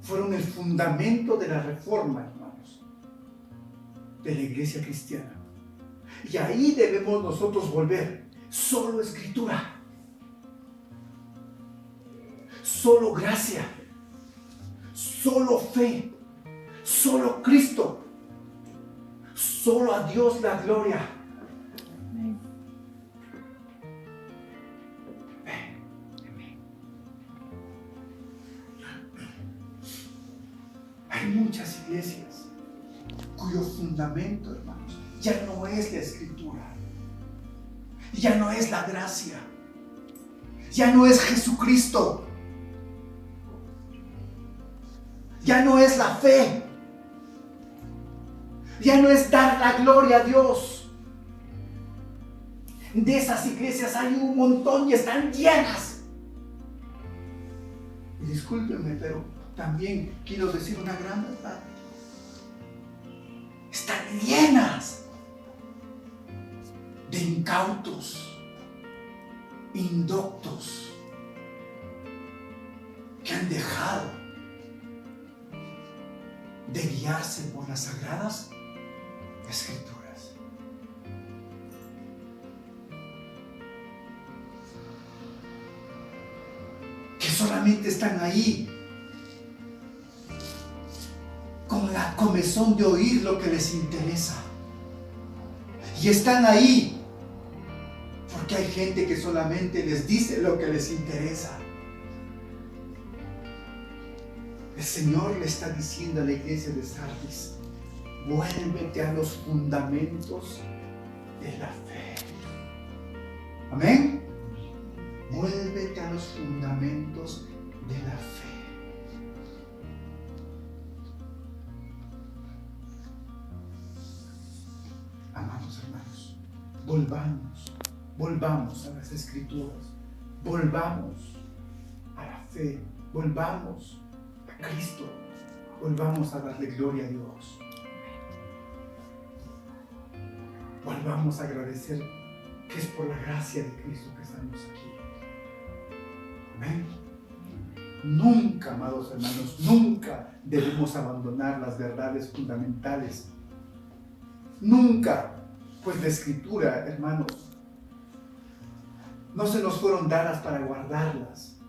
Fueron el fundamento de la reforma, hermanos, de la iglesia cristiana. Y ahí debemos nosotros volver. Solo escritura, solo gracia, solo fe, solo Cristo, solo a Dios la gloria. Hay muchas iglesias cuyo fundamento, hermanos, ya no es la escritura, ya no es la gracia, ya no es Jesucristo, ya no es la fe, ya no es dar la gloria a Dios. De esas iglesias hay un montón y están llenas. Y discúlpenme, pero también quiero decir una gran verdad. Están llenas de incautos, indoctos, que han dejado de guiarse por las sagradas escrituras. Que solamente están ahí con la comezón de oír lo que les interesa. Y están ahí porque hay gente que solamente les dice lo que les interesa. El Señor le está diciendo a la iglesia de Sardis: vuélvete a los fundamentos de la fe. Amén. Vuélvete a los fundamentos de la fe. Amados hermanos, volvamos a las escrituras, volvamos a la fe, volvamos a Cristo, volvamos a darle gloria a Dios, volvamos a agradecer que es por la gracia de Cristo que estamos aquí. Amén. Nunca, amados hermanos, nunca debemos abandonar las verdades fundamentales. Nunca, pues la escritura, hermanos, no se nos fueron dadas para guardarlas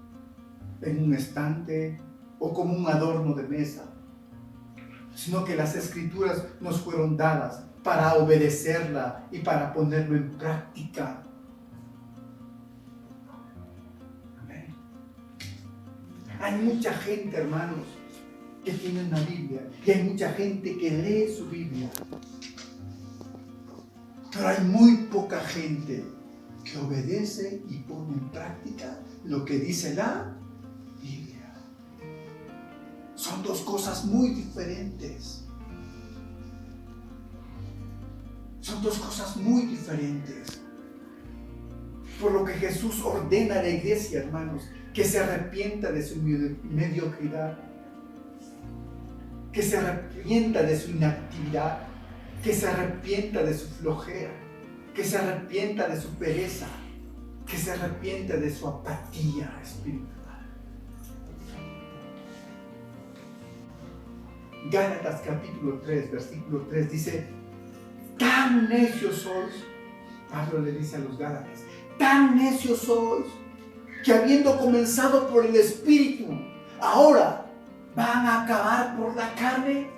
en un estante o como un adorno de mesa, sino que las escrituras nos fueron dadas para obedecerla y para ponerlo en práctica. Amén. Hay mucha gente, hermanos, que tiene una Biblia, y hay mucha gente que lee su Biblia, pero hay muy poca gente que obedece y pone en práctica lo que dice la Biblia. Son dos cosas muy diferentes. Son dos cosas muy diferentes. Por lo que Jesús ordena a la iglesia, hermanos, que se arrepienta de su mediocridad, que se arrepienta de su inactividad, que se arrepienta de su flojera, que se arrepienta de su pereza, que se arrepienta de su apatía espiritual. Gálatas capítulo 3, versículo 3 dice: tan necios sois, Pablo le dice a los Gálatas, tan necios sois, que habiendo comenzado por el Espíritu, ahora van a acabar por la carne.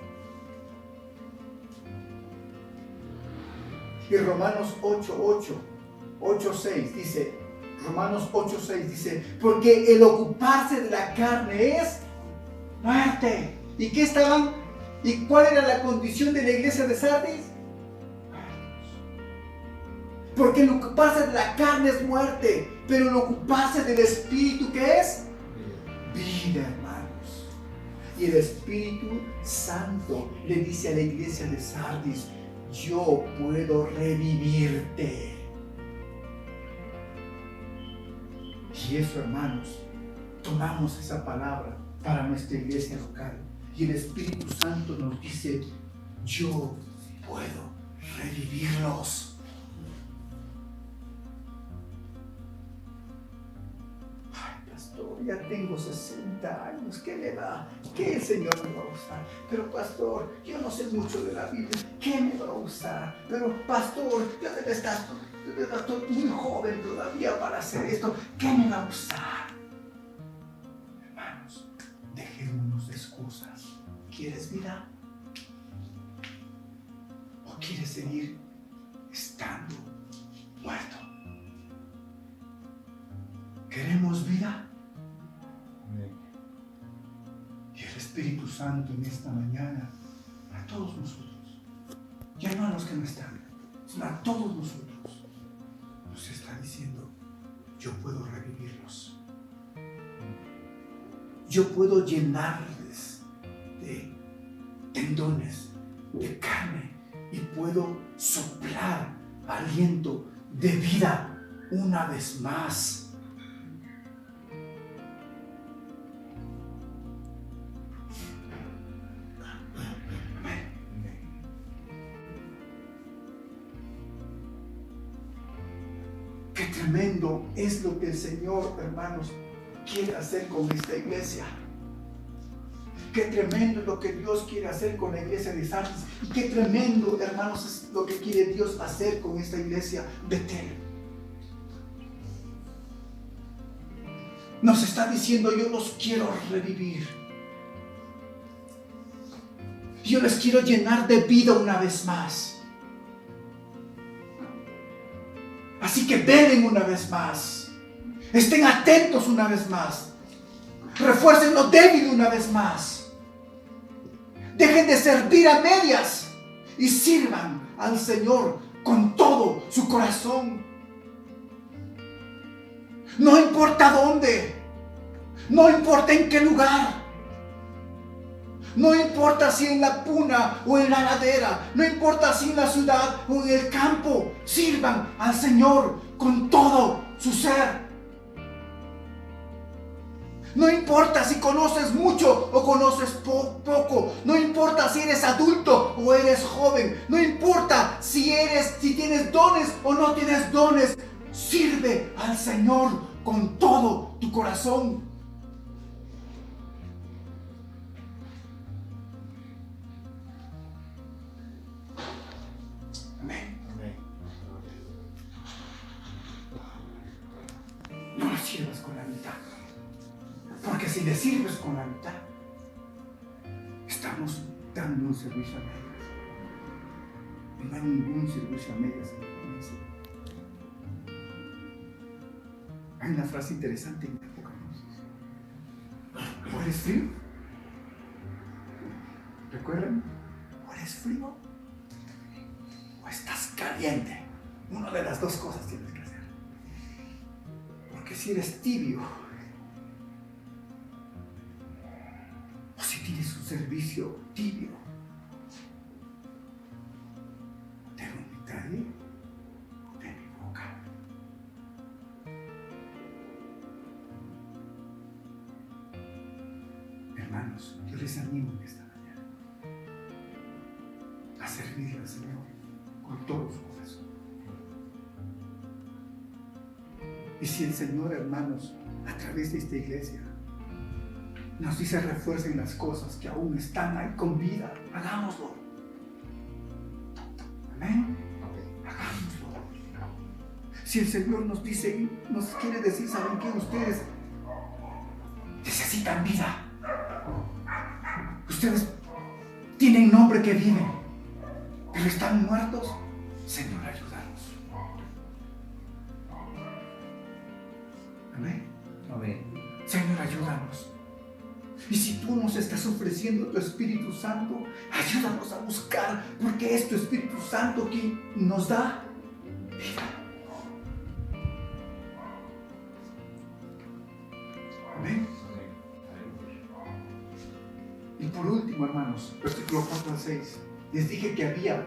Y Romanos 8:6 dice, Romanos 8:6 dice, porque el ocuparse de la carne es muerte. ¿Y qué estaban? ¿Y cuál era la condición de la iglesia de Sardis? Porque el ocuparse de la carne es muerte, pero el ocuparse del Espíritu, ¿qué es? Vida, hermanos. Y el Espíritu Santo le dice a la iglesia de Sardis: yo puedo revivirte. Y eso, hermanos, tomamos esa palabra para nuestra iglesia local. Y el Espíritu Santo nos dice: yo puedo revivirlos. Ya tengo 60 años, ¿qué me va? ¿Qué el Señor me va a usar? Pero pastor, yo no sé mucho de la Biblia, ¿qué me va a usar? Pero pastor, yo estoy muy joven todavía para hacer esto, ¿qué me va a usar? Hermanos, dejémonos de excusas. ¿Quieres vida? ¿O quieres seguir estando muerto? ¿Queremos vida? Y el Espíritu Santo en esta mañana, a todos nosotros, ya no a los que no están, sino a todos nosotros, nos está diciendo: yo puedo revivirlos. Yo puedo llenarles de tendones, de carne, y puedo soplar aliento de vida una vez más. Qué tremendo es lo que el Señor, hermanos, quiere hacer con esta iglesia. Qué tremendo es lo que Dios quiere hacer con la iglesia de Sardis. Y qué tremendo, hermanos, es lo que quiere Dios hacer con esta iglesia de Betel. Nos está diciendo: yo los quiero revivir. Yo les quiero llenar de vida una vez más. Así que velen una vez más. Estén atentos una vez más. Refuercen lo débil una vez más. Dejen de servir a medias y sirvan al Señor con todo su corazón. No importa dónde, no importa en qué lugar, no importa si en la puna o en la ladera, no importa si en la ciudad o en el campo, sirvan al Señor con todo su ser. No importa si conoces mucho o conoces poco, no importa si eres adulto o eres joven, no importa si tienes dones o no tienes dones, sirve al Señor con todo tu corazón. Amén. No le sirvas con la mitad. Porque si le sirves con la mitad, estamos dando un servicio a medias. Y no hay ningún servicio a medias en la iglesia. Hay una frase interesante en Apocalipsis: ¿o eres frío? ¿Recuerdan? ¿O eres frío? ¿O estás caliente? Una de las dos cosas tienes que hacer. Porque si eres tibio, o si tienes un servicio tibio, te vomitaría les animo en esta mañana a servirle al Señor con todo su corazón. Y si el Señor, hermanos, a través de esta iglesia nos dice refuercen las cosas que aún están ahí con vida, hagámoslo. Amén. Hagámoslo. Si el Señor nos dice, nos quiere decir, ¿saben qué? Ustedes necesitan vida. Ustedes tienen nombre que viven, pero están muertos. Señor, ayúdanos. Amén. Amén. Señor, ayúdanos. Y si tú nos estás ofreciendo tu Espíritu Santo, ayúdanos a buscar, porque es tu Espíritu Santo quien nos da vida. Amén. Y por último, hermanos, versículo 4 al 6, les dije que había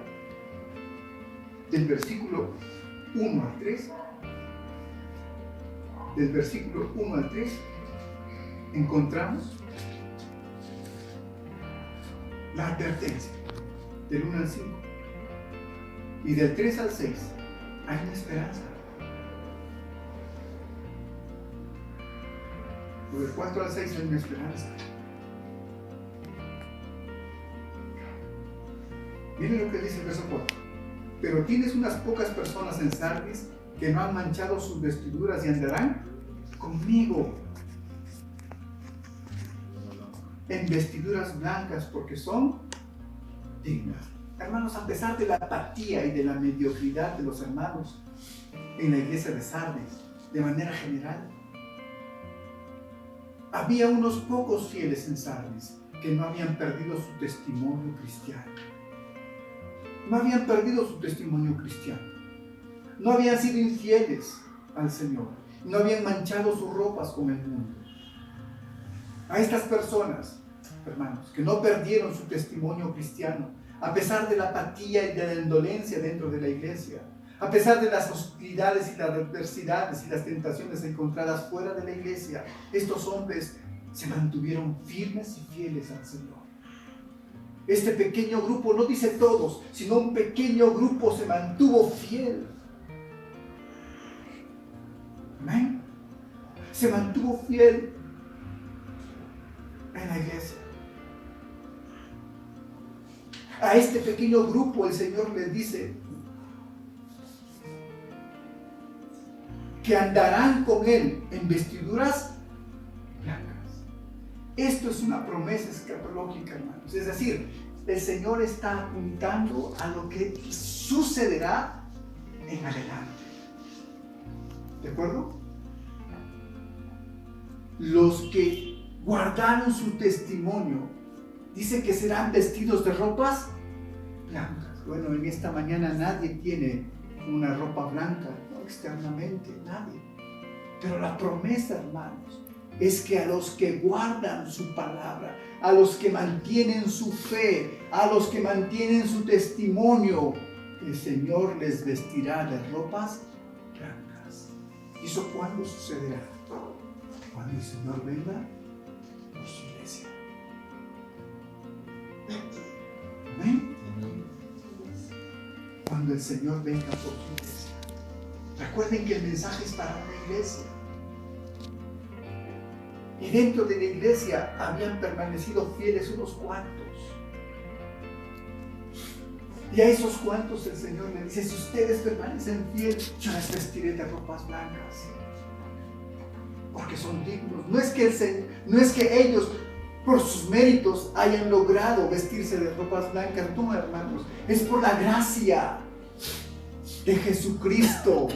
del versículo 1 al 3, del versículo 1 al 3, encontramos la advertencia del 1 al 5 y del 3 al 6 hay una esperanza. Por el 4 al 6 hay una esperanza. Miren lo que dice el verso 4. Pero tienes unas pocas personas en Sardis que no han manchado sus vestiduras y andarán conmigo en vestiduras blancas porque son dignas. Hermanos, a pesar de la apatía y de la mediocridad de los hermanos en la iglesia de Sardis, de manera general, había unos pocos fieles en Sardis que no habían perdido su testimonio cristiano. No habían perdido su testimonio cristiano. No habían sido infieles al Señor. No habían manchado sus ropas con el mundo. A estas personas, hermanos, que no perdieron su testimonio cristiano, a pesar de la apatía y de la indolencia dentro de la iglesia, a pesar de las hostilidades y las adversidades y las tentaciones encontradas fuera de la iglesia, estos hombres se mantuvieron firmes y fieles al Señor. Este pequeño grupo, no dice todos, sino un pequeño grupo se mantuvo fiel. Amén. Se mantuvo fiel en la iglesia. A este pequeño grupo el Señor les dice que andarán con Él en vestiduras blancas. Esto es una promesa escatológica, hermanos. Es decir, el Señor está apuntando a lo que sucederá en adelante. ¿De acuerdo? Los que guardaron su testimonio, dice que serán vestidos de ropas blancas. Bueno, en esta mañana nadie tiene una ropa blanca, no externamente, nadie. Pero la promesa, hermanos, es que a los que guardan su palabra, a los que mantienen su fe, a los que mantienen su testimonio, el Señor les vestirá de ropas blancas. ¿Y eso cuándo sucederá? Cuando el Señor venga por su iglesia. ¿Amén? Cuando el Señor venga por su iglesia. Recuerden que el mensaje es para una iglesia. Y dentro de la iglesia habían permanecido fieles unos cuantos. Y a esos cuantos el Señor le dice, si ustedes permanecen fieles, yo les vestiré de ropas blancas. Porque son dignos. No es que ellos por sus méritos hayan logrado vestirse de ropas blancas. No, hermanos, es por la gracia de Jesucristo.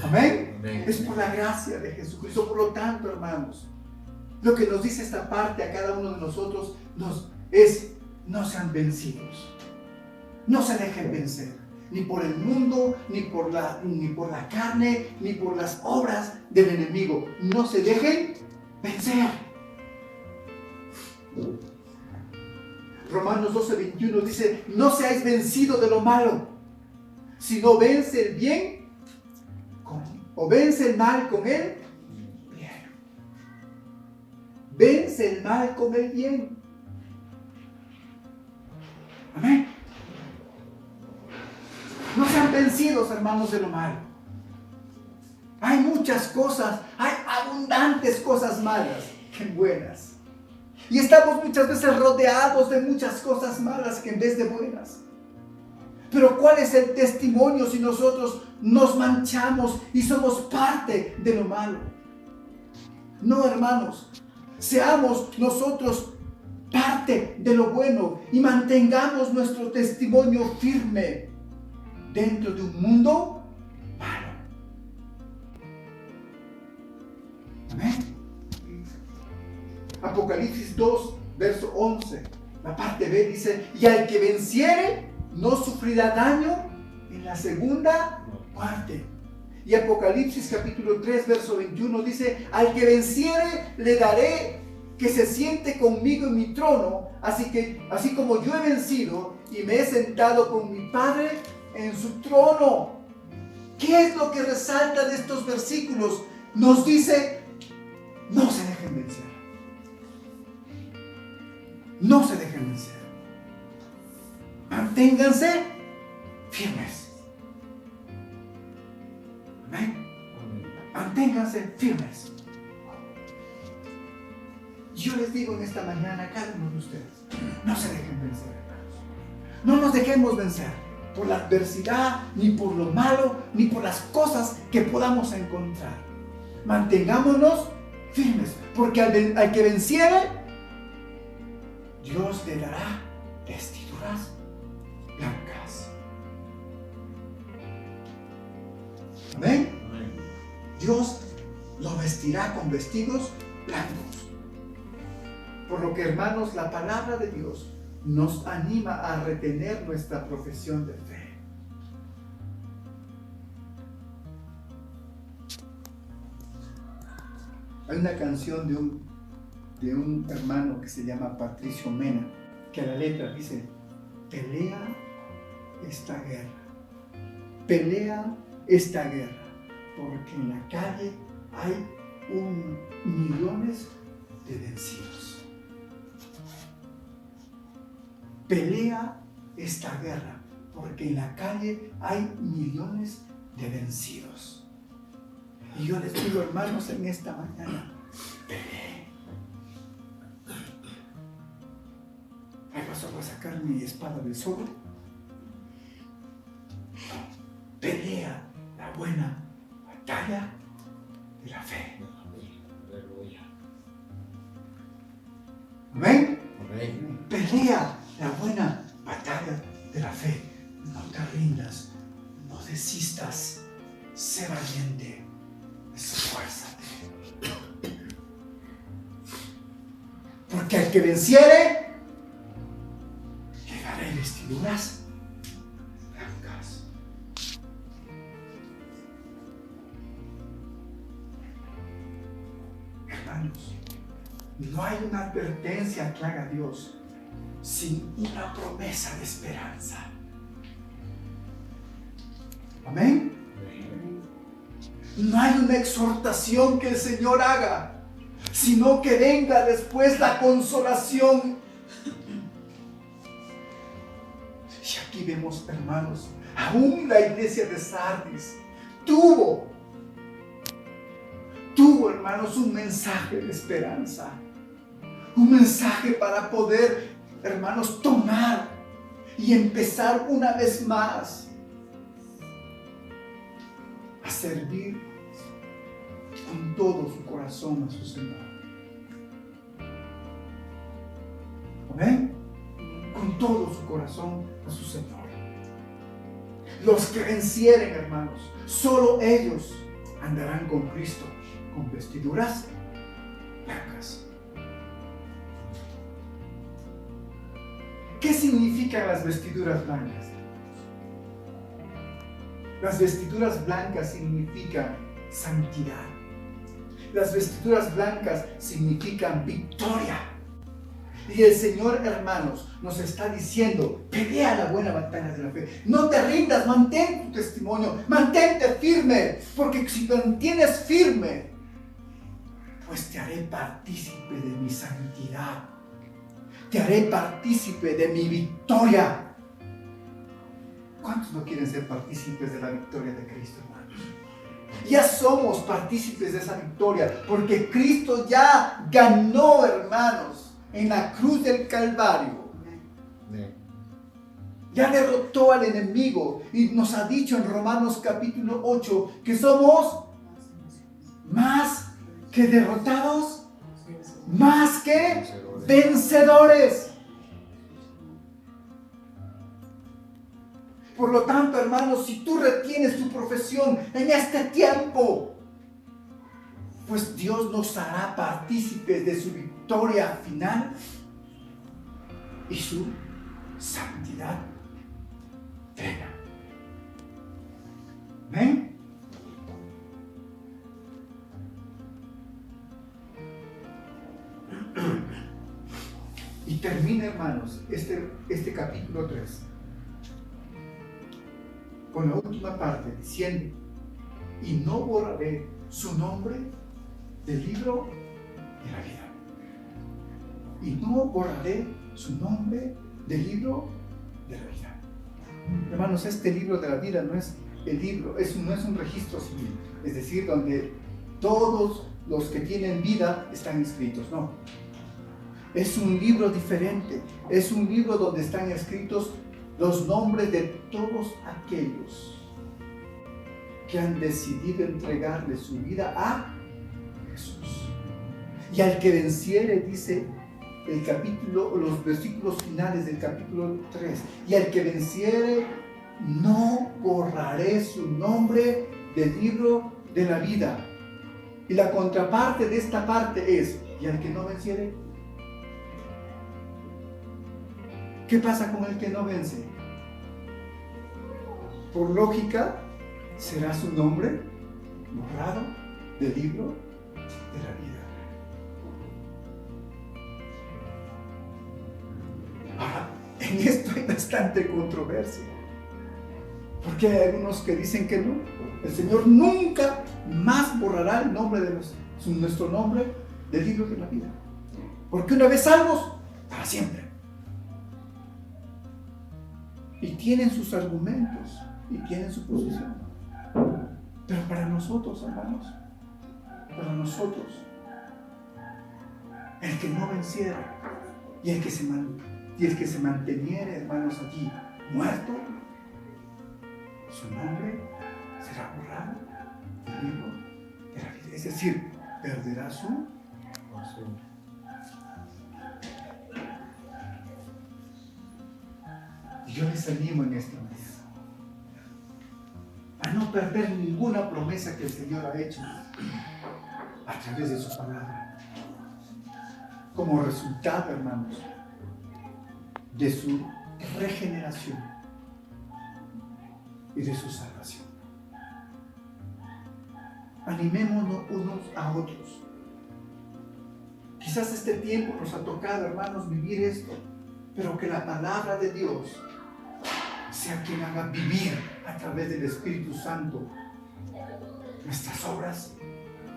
Amén. Es por la gracia de Jesucristo. Por lo tanto, hermanos, lo que nos dice esta parte a cada uno de nosotros es: no sean vencidos, no se dejen vencer, ni por el mundo, ni por la carne, ni por las obras del enemigo. No se dejen vencer. Romanos 12:21 dice: no seáis vencidos de lo malo, sino vence el bien o vence el mal con el bien. vence el mal con el bien. Amén. No sean vencidos, hermanos, de lo malo. Hay muchas cosas, hay abundantes cosas malas que buenas. Y estamos muchas veces rodeados de muchas cosas malas que en vez de buenas. Pero ¿cuál es el testimonio si nosotros nos manchamos y somos parte de lo malo? No, hermanos, seamos nosotros parte de lo bueno y mantengamos nuestro testimonio firme dentro de un mundo malo. Amén. Apocalipsis 2, verso 11, la parte B dice: y al que venciere no sufrirá daño en la segunda muerte. Y Apocalipsis capítulo 3, verso 21 dice: al que venciere le daré que se siente conmigo en mi trono, así como yo he vencido y me he sentado con mi Padre en su trono. ¿Qué es lo que resalta de estos versículos? Nos dice: no se dejen vencer. No se dejen vencer. Manténganse firmes. Amén. Manténganse firmes. Yo les digo en esta mañana a cada uno de ustedes: no se dejen vencer, hermanos. No nos dejemos vencer por la adversidad, ni por lo malo, ni por las cosas que podamos encontrar. Mantengámonos firmes, porque al que venciere, Dios le dará vestiduras blancas. Amén. Dios lo vestirá con vestidos blancos. Por lo que, hermanos, la palabra de Dios nos anima a retener nuestra profesión de fe. Hay una canción de un hermano que se llama Patricio Mena, que a la letra dice: pelea esta guerra, pelea esta guerra, porque en la calle hay millones de vencidos. Pelea esta guerra, porque en la calle hay millones de vencidos. Y yo les digo, hermanos, en esta mañana: peleen. ¿Ay, pastor, voy a sacar mi espada del zorro? Pelea la buena batalla de la fe. Amén. Pelea la buena batalla de la fe. No te rindas, no desistas, sé valiente, esfuérzate. Porque al que venciere, le daré vestiduras blancas. Hermanos, no hay una advertencia que haga Dios sin una promesa de esperanza. Amén. No hay una exhortación que el Señor haga, sino que venga después la consolación. Y aquí vemos, hermanos, aún la iglesia de Sardis tuvo, hermanos, un mensaje de esperanza, un mensaje para poder, hermanos, tomar y empezar una vez más a servir con todo su corazón a su Señor. Amén. Con todo su corazón a su Señor. Los que vencieren, hermanos, solo ellos andarán con Cristo con vestiduras blancas. ¿Qué significan las vestiduras blancas? Las vestiduras blancas significan santidad. Las vestiduras blancas significan victoria. Y el Señor, hermanos, nos está diciendo: pelea la buena batalla de la fe. No te rindas, mantén tu testimonio, mantente firme, porque si te mantienes firme, pues te haré partícipe de mi santidad. Te haré partícipe de mi victoria. ¿Cuántos no quieren ser partícipes de la victoria de Cristo, hermanos? Ya somos partícipes de esa victoria, porque Cristo ya ganó, hermanos, en la cruz del Calvario. Ya derrotó al enemigo y nos ha dicho en Romanos capítulo 8 que somos más que derrotados, más que vencedores. Por lo tanto, hermanos, si tú retienes tu profesión en este tiempo, pues Dios nos hará partícipes de su victoria final y su santidad plena. ¿Ven? Y termina, hermanos, este capítulo 3 con la última parte diciendo: y no borraré su nombre del libro de la vida. Y no borraré su nombre del libro de la vida. Hermanos, este libro de la vida no es el libro, no es un registro civil, es decir, donde todos los que tienen vida están inscritos, no. Es un libro diferente, es un libro donde están escritos los nombres de todos aquellos que han decidido entregarle su vida a Jesús. Y al que venciere, dice el capítulo, los versículos finales del capítulo 3, y al que venciere, no borraré su nombre del libro de la vida. Y la contraparte de esta parte es: y al que no venciere. ¿Qué pasa con el que no vence? Por lógica, será su nombre borrado del libro de la vida. Ahora, en esto hay bastante controversia, porque hay algunos que dicen que no. El Señor nunca más borrará el nombre de nuestro nombre del libro de la vida, porque una vez salvos, para siempre. Y tienen sus argumentos y tienen su posición. Pero para nosotros, hermanos, para nosotros, el que no venciera y el que se manteniera, hermanos, allí muerto, su nombre será borrado del libro de la vida. Es decir, perderá su pasión. Y yo les animo en esta mesa a no perder ninguna promesa que el Señor ha hecho a través de su palabra, como resultado, hermanos, de su regeneración y de su salvación. Animémonos unos a otros. Quizás este tiempo nos ha tocado, hermanos, vivir esto, pero que la palabra de Dios sea quien haga vivir a través del Espíritu Santo nuestras obras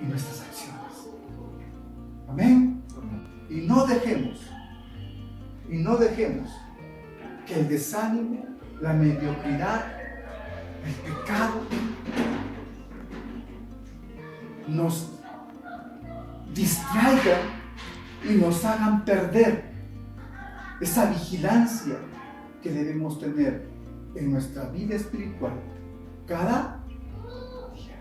y nuestras acciones. Amén. Y no dejemos que el desánimo, la mediocridad, el pecado nos distraigan y nos hagan perder esa vigilancia que debemos tener en nuestra vida espiritual cada día.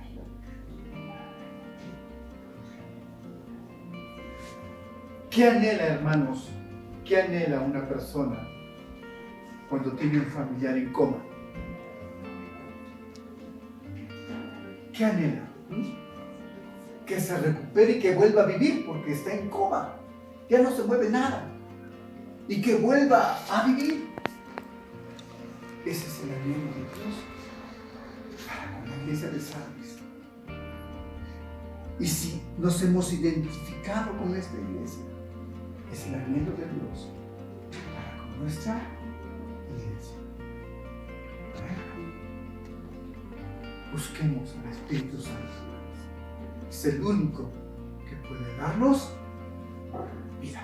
¿Qué anhela, hermanos? ¿Qué anhela una persona cuando tiene un familiar en coma? ¿Qué anhela? Que se recupere y que vuelva a vivir, porque está en coma, ya no se mueve nada, y que vuelva a vivir. Ese es el anhelo de Dios para con la iglesia de Sardis. Y si nos hemos identificado con esta iglesia, es el anhelo de Dios para con nuestra iglesia. Busquemos al Espíritu Santo. Es el único que puede darnos vida.